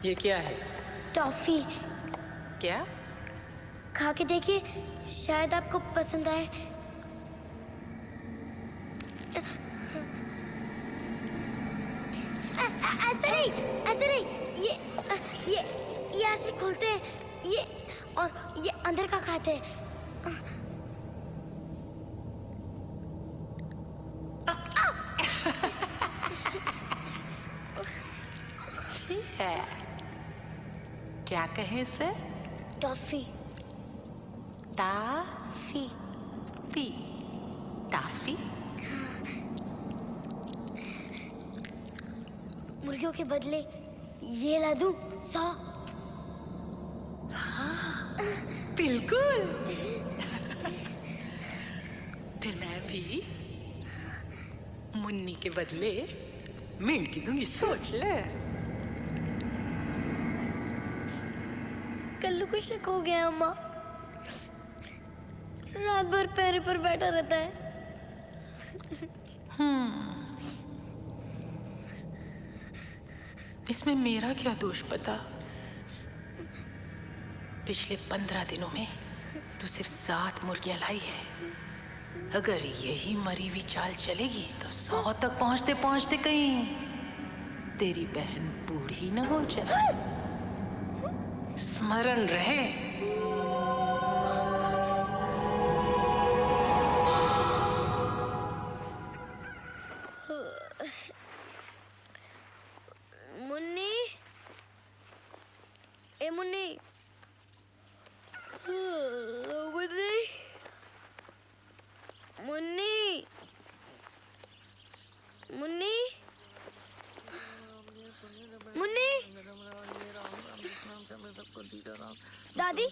ये क्या है? टॉफी। क्या? खा के देखिए, शायद आपको पसंद आए। ऐसे नहीं, ऐसे नहीं। ये ऐसे खोलते हैं, ये और ये अंदर का खाते हैं। ठीक है। क्या कहें इसे? टॉफी। Toffee P toffee. मुर्गियों के बदले ये ला दूं 100? हाँ, बिल्कुल। फिर मैं भी मुन्नी के बदले मेंढकी दूंगी, सोच ले। कल्लू को शक हो गया अम्मा, रात भर पैर पर बैठा रहता है। इसमें मेरा क्या दोष पता? पिछले 15 दिनों में तू सिर्फ 7 मुर्गियां लाई है। अगर यही मरी हुई चाल चलेगी तो 100 तक पहुंचते पहुंचते कहीं तेरी बहन बूढ़ी न हो जाए। स्मरण रहे। मुन्नी, ए मुन्नी, मुन्नी, मुन्नी, मुन्नी, मुन्नी। दादी,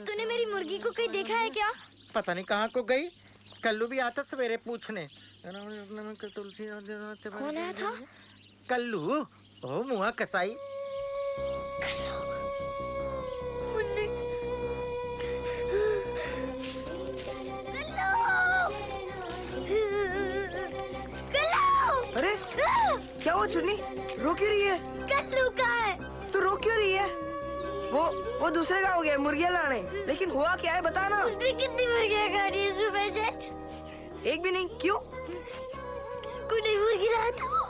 तूने मेरी मुर्गी को कहीं देखा है क्या? पता नहीं कहाँ को गई। कल्लू भी आता सवेरे पूछने। कौन आया था? कल्लू, ओ मुआ कसाई। मुन्नी, अरे क्या हुआ चुन्नी? रो क्यों रही है? कल्लू कहाँ है? तू रो क्यों रही है? वो दूसरे का हो गया मुर्गियां लाने। लेकिन हुआ क्या है बता ना। उसने कितनी मुर्गियां खाई है सुबह से? एक भी नहीं। क्यों? कोई नहीं मुर्गी लाया था वो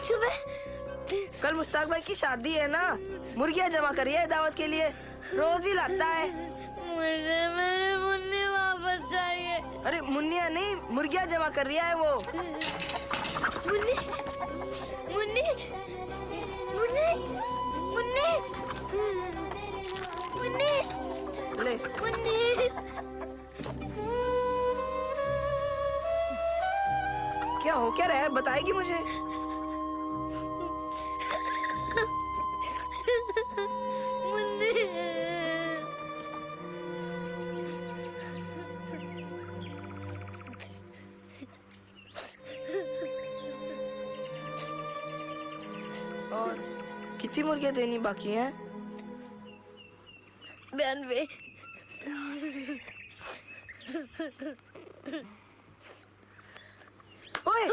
सुबह। कल मुश्ताक भाई की शादी है ना, मुर्गियां जमा करी है दावत के लिए। रोज ही लाता है। मुझे मेरी मुन्नी वापस चाहिए। अरे मुन्निया नहीं, मुर्गियां जमा कर रही है वो। मुन्नी, मुन्नी, मुन्नी, मुन्नी, मुन्नी, ले मुन्नी। क्या हो क्या रहा है? बताएगी मुझे? मुन्नी। और कितनी मुर्गियां देनी बाकी हैं? 92। ओए,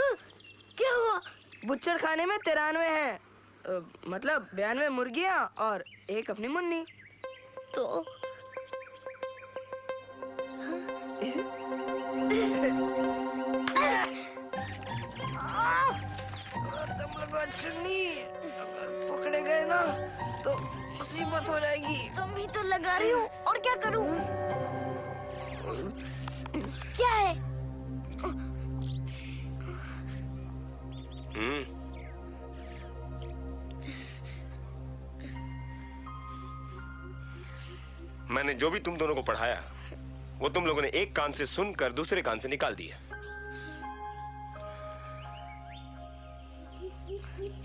क्या हुआ? बुच्चर खाने में 93 हैं। मतलब 92 मुर्गियां और एक अपनी मुन्नी। तो तुम लोग चुन्नी ना तो मुसीबत हो जाएगी। तुम ही तो लगा रही हूँ, और क्या करूँ? क्या है? मैंने जो भी तुम दोनों को पढ़ाया वो तुम लोगों ने एक कान से सुनकर दूसरे कान से निकाल दिया।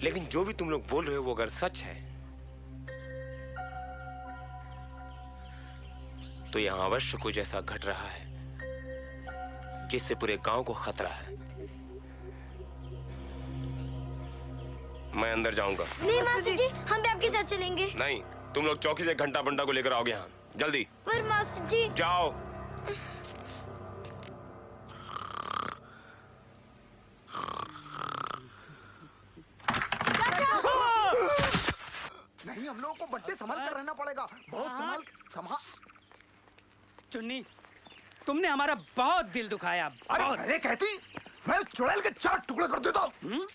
लेकिन जो भी तुम लोग बोल रहे हो वो अगर सच है तो यहां अवश्य कुछ ऐसा घट रहा है जिससे पूरे गांव को खतरा है। मैं अंदर जाऊंगा। नहीं मास्टर जी, हम भी आपके साथ चलेंगे। नहीं, तुम लोग चौकी से घंटा बंटा को लेकर आओगे यहाँ जल्दी। पर मास्टर जी। जाओ। नहीं, हम लोगों को बंटे संभाल कर रहना पड़ेगा। बहुत संभाल। चुन्नी, तुमने हमारा बहुत दिल दुखाया। अरे कहती, मैं चुड़ैल के 4 टुकड़े कर देता हूँ।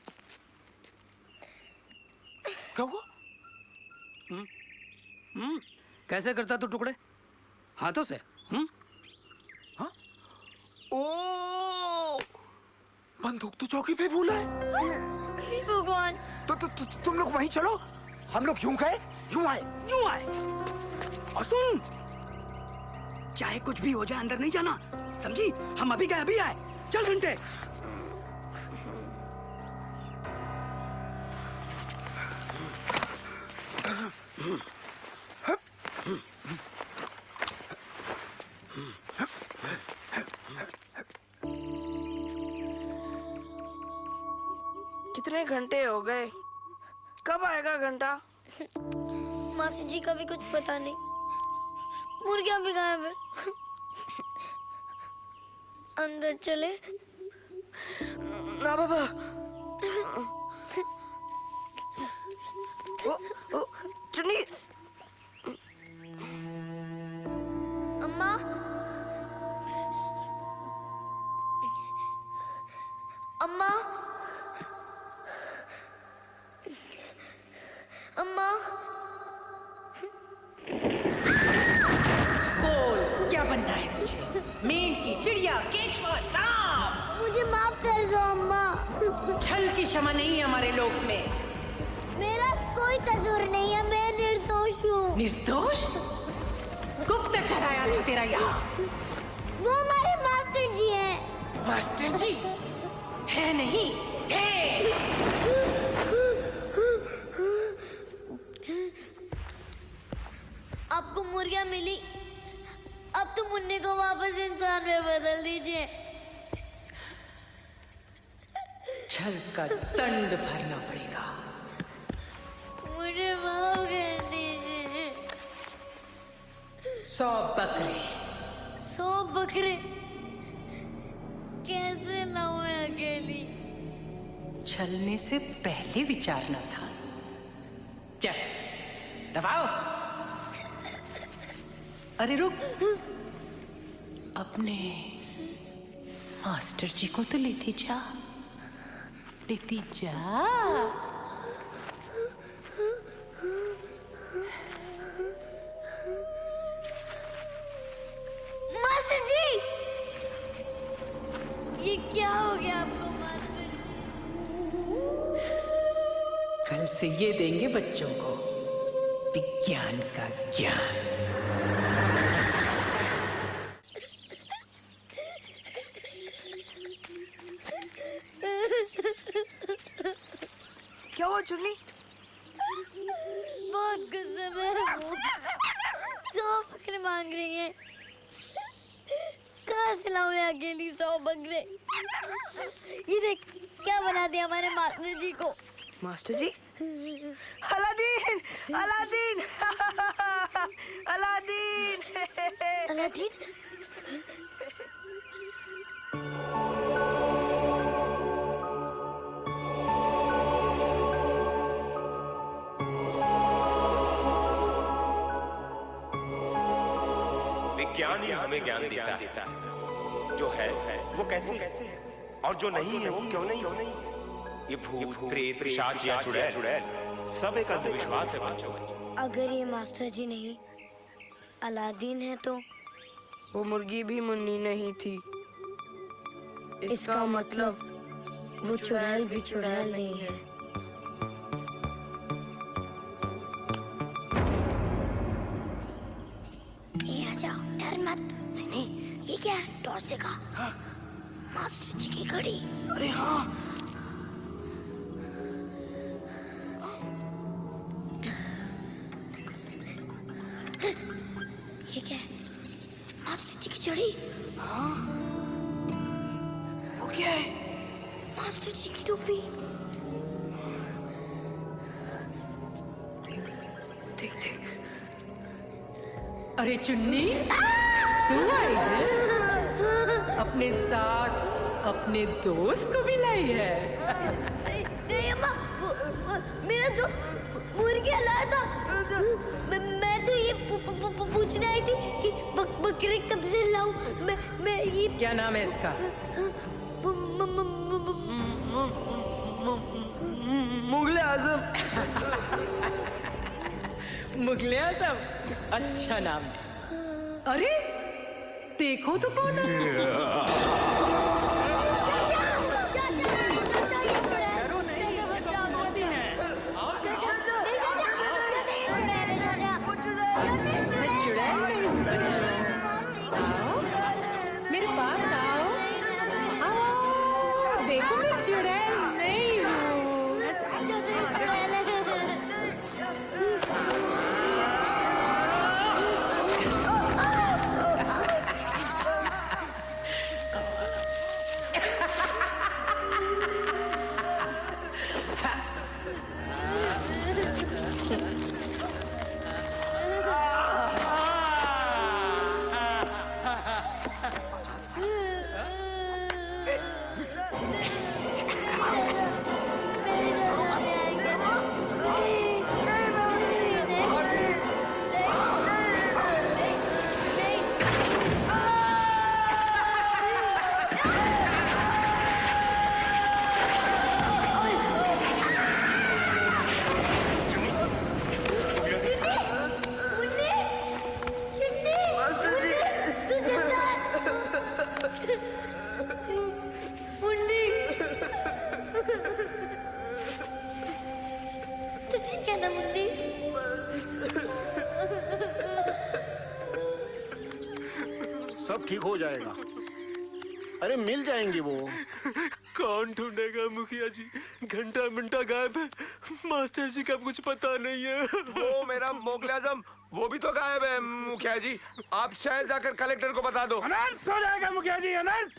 क्या हुआ? कैसे करता तू टुकड़े? हाथों से? हाँ? ओ, बंदूक तो चौकी पे भूला है। भगवान। तो तुम लोग वहीं चलो, हम लोग यूं गए, यूं आए। और सुन, चाहे कुछ भी हो जाए अंदर नहीं जाना, समझी? हम अभी गए अभी आए। चल घंटे। कितने घंटे हो गए? कब आएगा घंटा? मासी जी का भी कुछ पता नहीं। मुर्गियां भी गायब है। अंदर चले? ना बाबा। ओ, चुन्नी। अम्मा। अम्मा। अम्मा। बोल, क्या बनना है तुझे? मेंढकी, चिड़िया, केचुआ, सांप? मुझे माफ कर दो अम्मा। छल की क्षमा नहीं है हमारे लोक में। मेरा कोई कसूर नहीं है, मैं निर्दोष हूँ। निर्दोष? गुप्त चढ़ाया था तेरा यहाँ। वो हमारे मास्टर जी हैं। मास्टर जी? है नहीं, है। आपको मुर्गियां मिली, अब तो मुन्ने को वापस इंसान में बदल दीजिए। छल का दंड भरना पड़ेगा। मुझे माफ कर दीजिए। 100 बकरे। 100 बकरे कैसे लाऊं मैं अकेली? छलने से पहले विचारना था। चल, दबाओ। अरे रुक, अपने मास्टर जी को तो लेती जा, लेती जा। मास्टर जी, ये क्या हो गया आपको मास्टर जी? कल से ये देंगे बच्चों को विज्ञान का ज्ञान। क्या हुआ चुन्नी? बहुत गुस्से में हूँ। 100 बकरे मांग रही हैं। कहाँ से लाऊं मैं अकेली 100 बकरे? ये देख क्या बना दिया हमारे मास्टर जी को। मास्टर जी? अलादीन! अलादीन! अलादीन! अलादीन? विज्ञान ही हमें ज्ञान देता है। जो है वो कैसे है और जो नहीं है वो क्यों नहीं। ये भूत, प्रेत, पिशाच या चुड़ैल सब एक अंधविश्वास है बच्चों। अगर ये मास्टर जी नहीं अलादीन है तो वो मुर्गी भी मुन्नी नहीं थी। इसका मतलब वो चुड़ैल भी चुड़ैल नहीं है। ये आ जाओ, डर मत। नहीं, ये क्या है? टॉर्च दिखा। हाँ। मास्टर जी की घड़ी। अरे हाँ। ये क्या है? मास्टर जी की छड़ी। हाँ। वो क्या है? मास्टर जी की टोपी। देख देख। अरे चुन्नी, तू आई है? अपने साथ अपने दोस्त को भी लाई है। नहीं अम्मा, वो मेरा दोस्त मुर्गी लाया था। मैं तो ये पूछने आई थी कि बकरी कब से लाऊं। मैं ये क्या नाम है इसका? मुगले आजम। मुगले आजम, अच्छा नाम है। अरे देखो तो कौन है। मेरे पास आओ, आओ, देखो मैं चुड़ैल नहीं हूँ। सब ठीक हो जाएगा। अरे मिल जाएंगे वो। कौन ढूंढेगा मुखिया जी? घंटा मिनटा गायब है, मास्टर जी का कुछ पता नहीं है। वो मेरा मुगले आजम, वो भी तो गायब है मुखिया जी। आप शायद जाकर कलेक्टर को बता दो। अनर्थ हो जाएगा मुखिया जी, अनर्थ।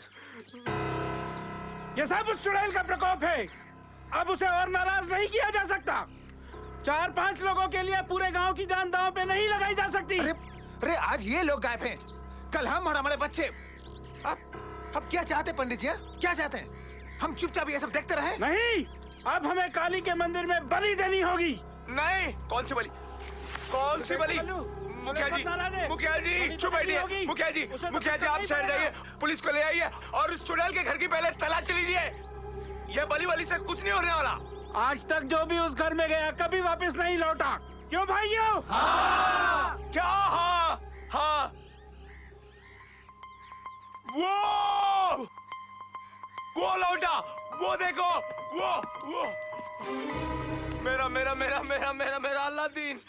ये सब उस चुड़ैल का प्रकोप है। अब उसे और नाराज नहीं किया जा सकता। 4-5 लोगों के लिए पूरे गांव की जान दांव पे नहीं लगाई जा सकती। अरे आज ये लोग गायब हैं, कल हम और हमारे बच्चे। अब क्या चाहते पंडित जी? क्या चाहते हैं? हम चुपचाप ये सब देखते रहे? नहीं, अब हमें काली के मंदिर में बलि देनी होगी। नहीं, कौन सी बलि? कौन सी बलि? मुखिया जी चुप बैठिए। मुखिया जी आप शहर जाइए, पुलिस को ले आइए और उस चुड़ैल के घर की पहले तलाश लीजिए। ये बलि वाली से कुछ नहीं होने वाला। आज तक जो भी उस घर में गया कभी वापस नहीं लौटा। क्यों भाइयों? हाँ। क्या? हाँ हाँ। वो लौटा, वो देखो, वो मेरा मेरा मेरा मेरा मेरा मेरा अल्लादीन।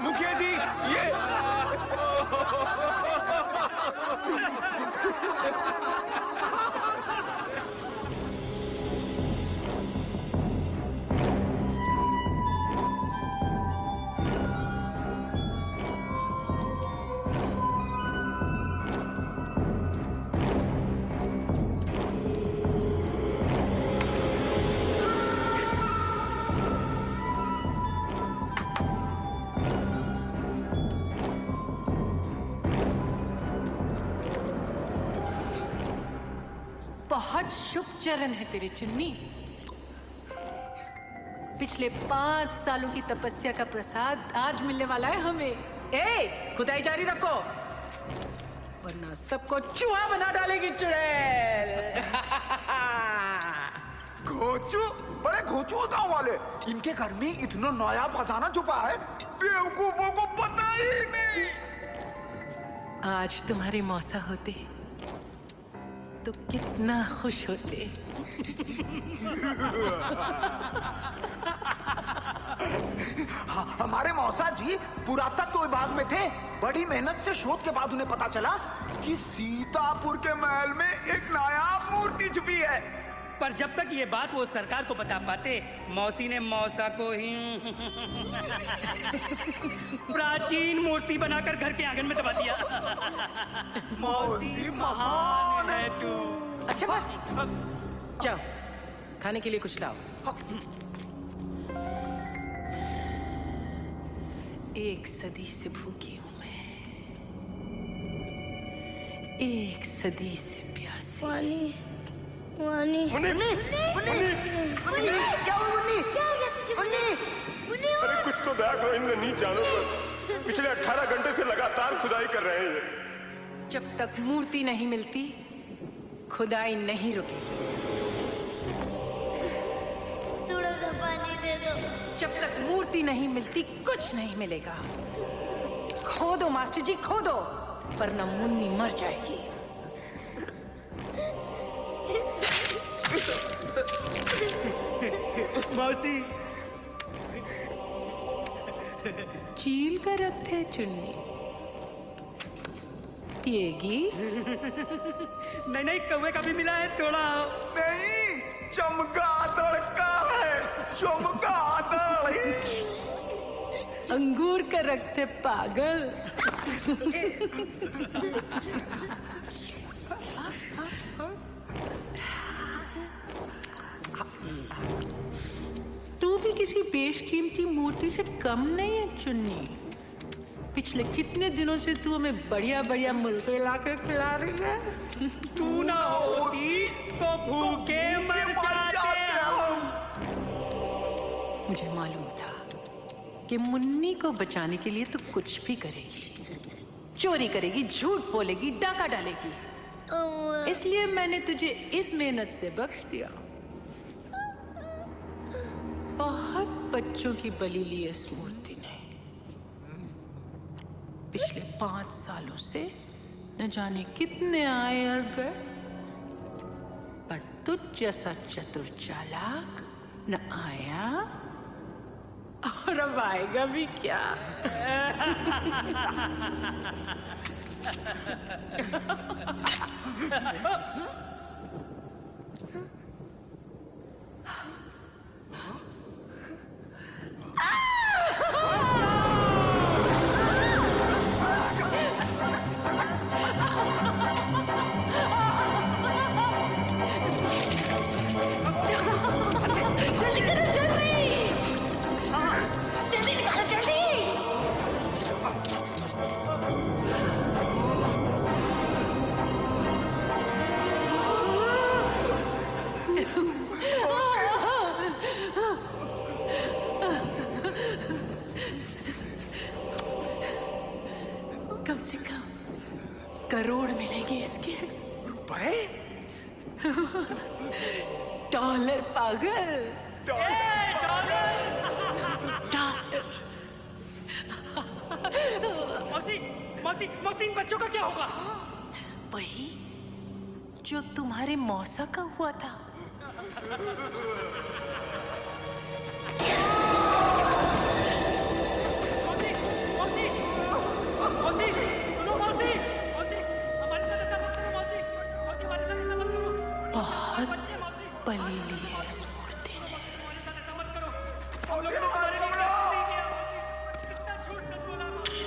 मुखिया जी ये बहुत शुभ चरण है तेरे चुन्नी। पिछले 5 सालों की तपस्या का प्रसाद आज मिलने वाला है हमें। ए, खुदाई जारी रखो, वरना सबको चूहा बना डालेगी चुड़ैल। घोचू, बड़े घोचू गांव वाले, इनके घर में इतना नायाब खजाना छुपा है, बेवकूफों को पता ही नहीं। आज तुम्हारे मौसा होते तो कितना खुश होते। हमारे मौसा जी पुरातत्व विभाग में थे। बड़ी मेहनत से शोध के बाद उन्हें पता चला कि सीतापुर के महल में एक नायाब मूर्ति छुपी है। पर जब तक ये बात वो सरकार को बता पाते, मौसी ने मौसा को ही प्राचीन मूर्ति बनाकर घर के आंगन में दबा दिया। मौसी महान है तू। अच्छा बस, जाओ खाने के लिए कुछ लाओ। एक सदी से भूखी हूं मैं, एक सदी से प्यासी। वानी, वानी। मुन्नी, क्या हुआ मुन्नी? मुन्नी, अरे कुछ तो दया करो इन नन्ही जानों पर। पिछले 18 घंटे से लगातार खुदाई कर रहे हैं। जब तक मूर्ति नहीं मिलती खुदाई नहीं रुकेगी। थोड़ा सा पानी दे दो। जब तक मूर्ति नहीं मिलती कुछ नहीं मिलेगा। खोदो मास्टर जी, खोदो, वरना मुन्नी मर जाएगी। मौसी, चील कर रखते चुन्नी, पिएगी? नहीं नहीं, कौवे का भी मिला है थोड़ा। नहीं, चमगादड़ का है, चमगादड़। अंगूर का रखते पागल। तू भी किसी बेशकीमती मूर्ति से कम नहीं है चुन्नी। पिछले कितने दिनों से तू हमें बढ़िया बढ़िया मुर्गे लाकर खिला रही है। तू ना होती तो भूखे मर जाते हम। मुझे मालूम था कि मुन्नी को बचाने के लिए तू कुछ भी करेगी। चोरी करेगी, झूठ बोलेगी, डाका डालेगी। इसलिए मैंने तुझे इस मेहनत से बख्श दिया। बहुत बच्चों की बलि ली इस मूर्ति ने। पिछले 5 सालों से न जाने कितने आए और गए, पर तुझ जैसा चतुर चालाक न आया और अब आएगा भी क्या। कम से कम करोड़ मिलेंगे इसके। रुपए? डॉलर पागल। मौसी, मौसी, मौसी, इन बच्चों का क्या होगा? वही जो तुम्हारे मौसा का हुआ था। मौसी, मौसी, मौसी, सुनो मौसी, मौसी, हमारे साथ ऐसा मत करो मौसी, मौसी हमारे साथ ऐसा मत करो। बहुत बलि ली है इस मूर्ति ने। ऐसा मत करो। हम लोगों ने तुम्हारे लिए क्या नहीं किया मौसी? कितना झूठ सच बोला मौसी।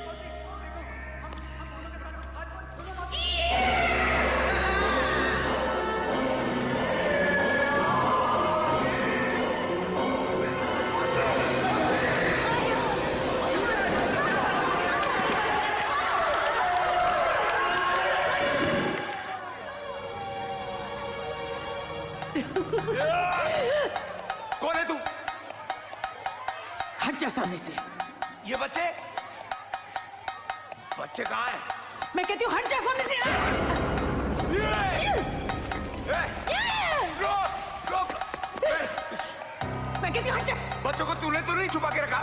मौसी, देखो, हम दोनों के साथ सुनो मौसी। कौन है तू? हट जा सामने से। ये बच्चे बच्चे कहाँ हैं? मैं कहती हूँ हट जा सामने से। रोक! मैं कहती हूँ हट जा। बच्चों को तूने तो नहीं छुपा के रखा?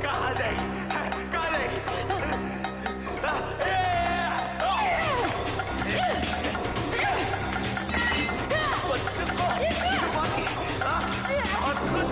कहाँ जाएगी? कहाँ जाएगी? बच्चों को छुपा के, और खुद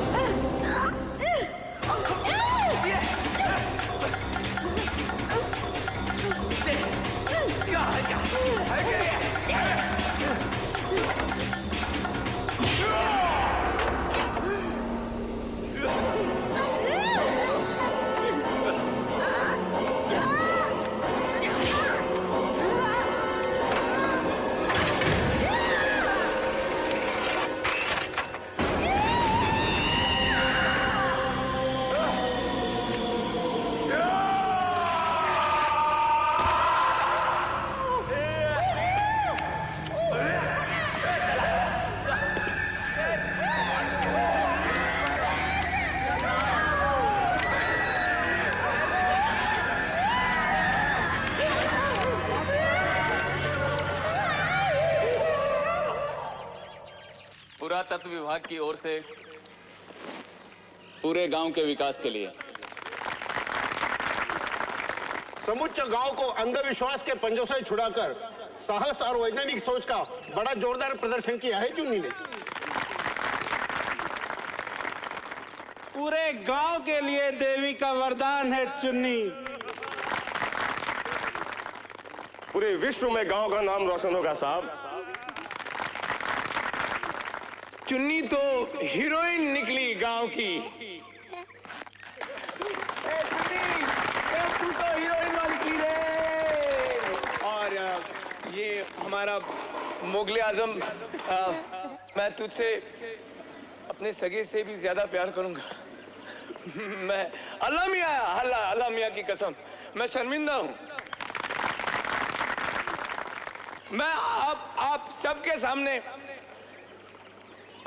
पुरातत्व विभाग की ओर से पूरे गांव के विकास के लिए समुच्च गांव को अंधविश्वास के पंजों से छुड़ाकर साहस और वैज्ञानिक सोच का बड़ा जोरदार प्रदर्शन किया है चुन्नी ने। पूरे गांव के लिए देवी का वरदान है चुन्नी। पूरे विश्व में गांव का नाम रोशन होगा साहब। चुन्नी तो हीरोइन निकली गांव की। तू तो हीरोइन वाली निकली रे। और ये हमारा मुगले आजम, मैं तुझसे अपने सगे से भी ज्यादा प्यार करूंगा। मैं अल्लाह मियां, अल्लाह मियां की कसम, मैं शर्मिंदा हूं। मैं आप सबके सामने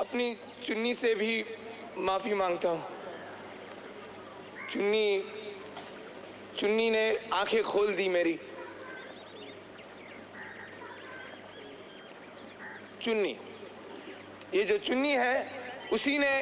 अपनी चुन्नी से भी माफी मांगता हूं। चुन्नी ने आंखें खोल दी मेरी। चुन्नी, ये जो चुन्नी है उसी ने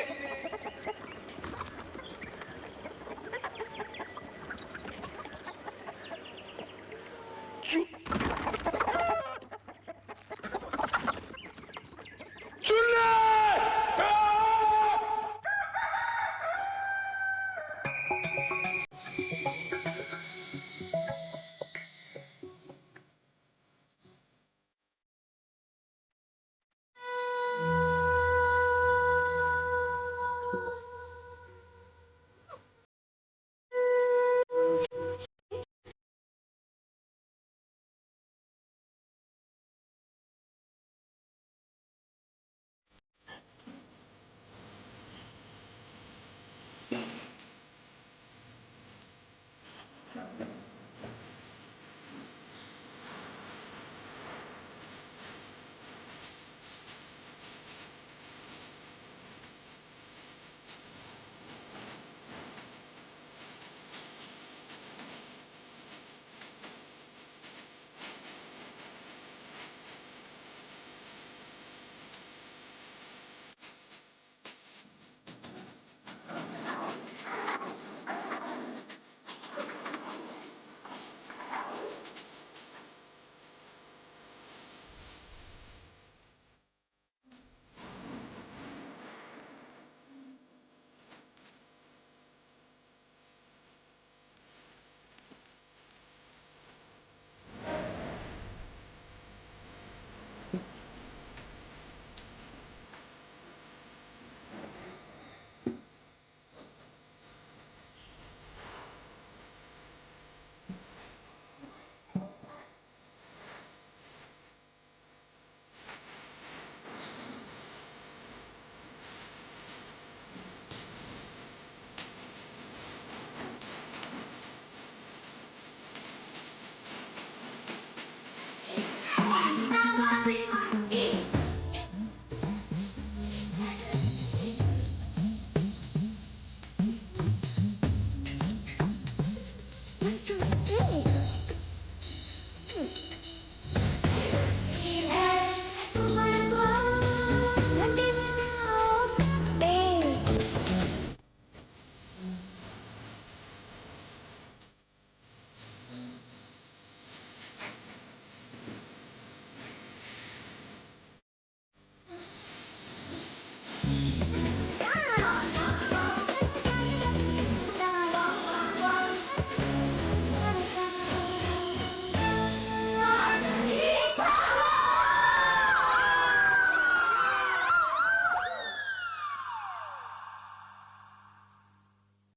है।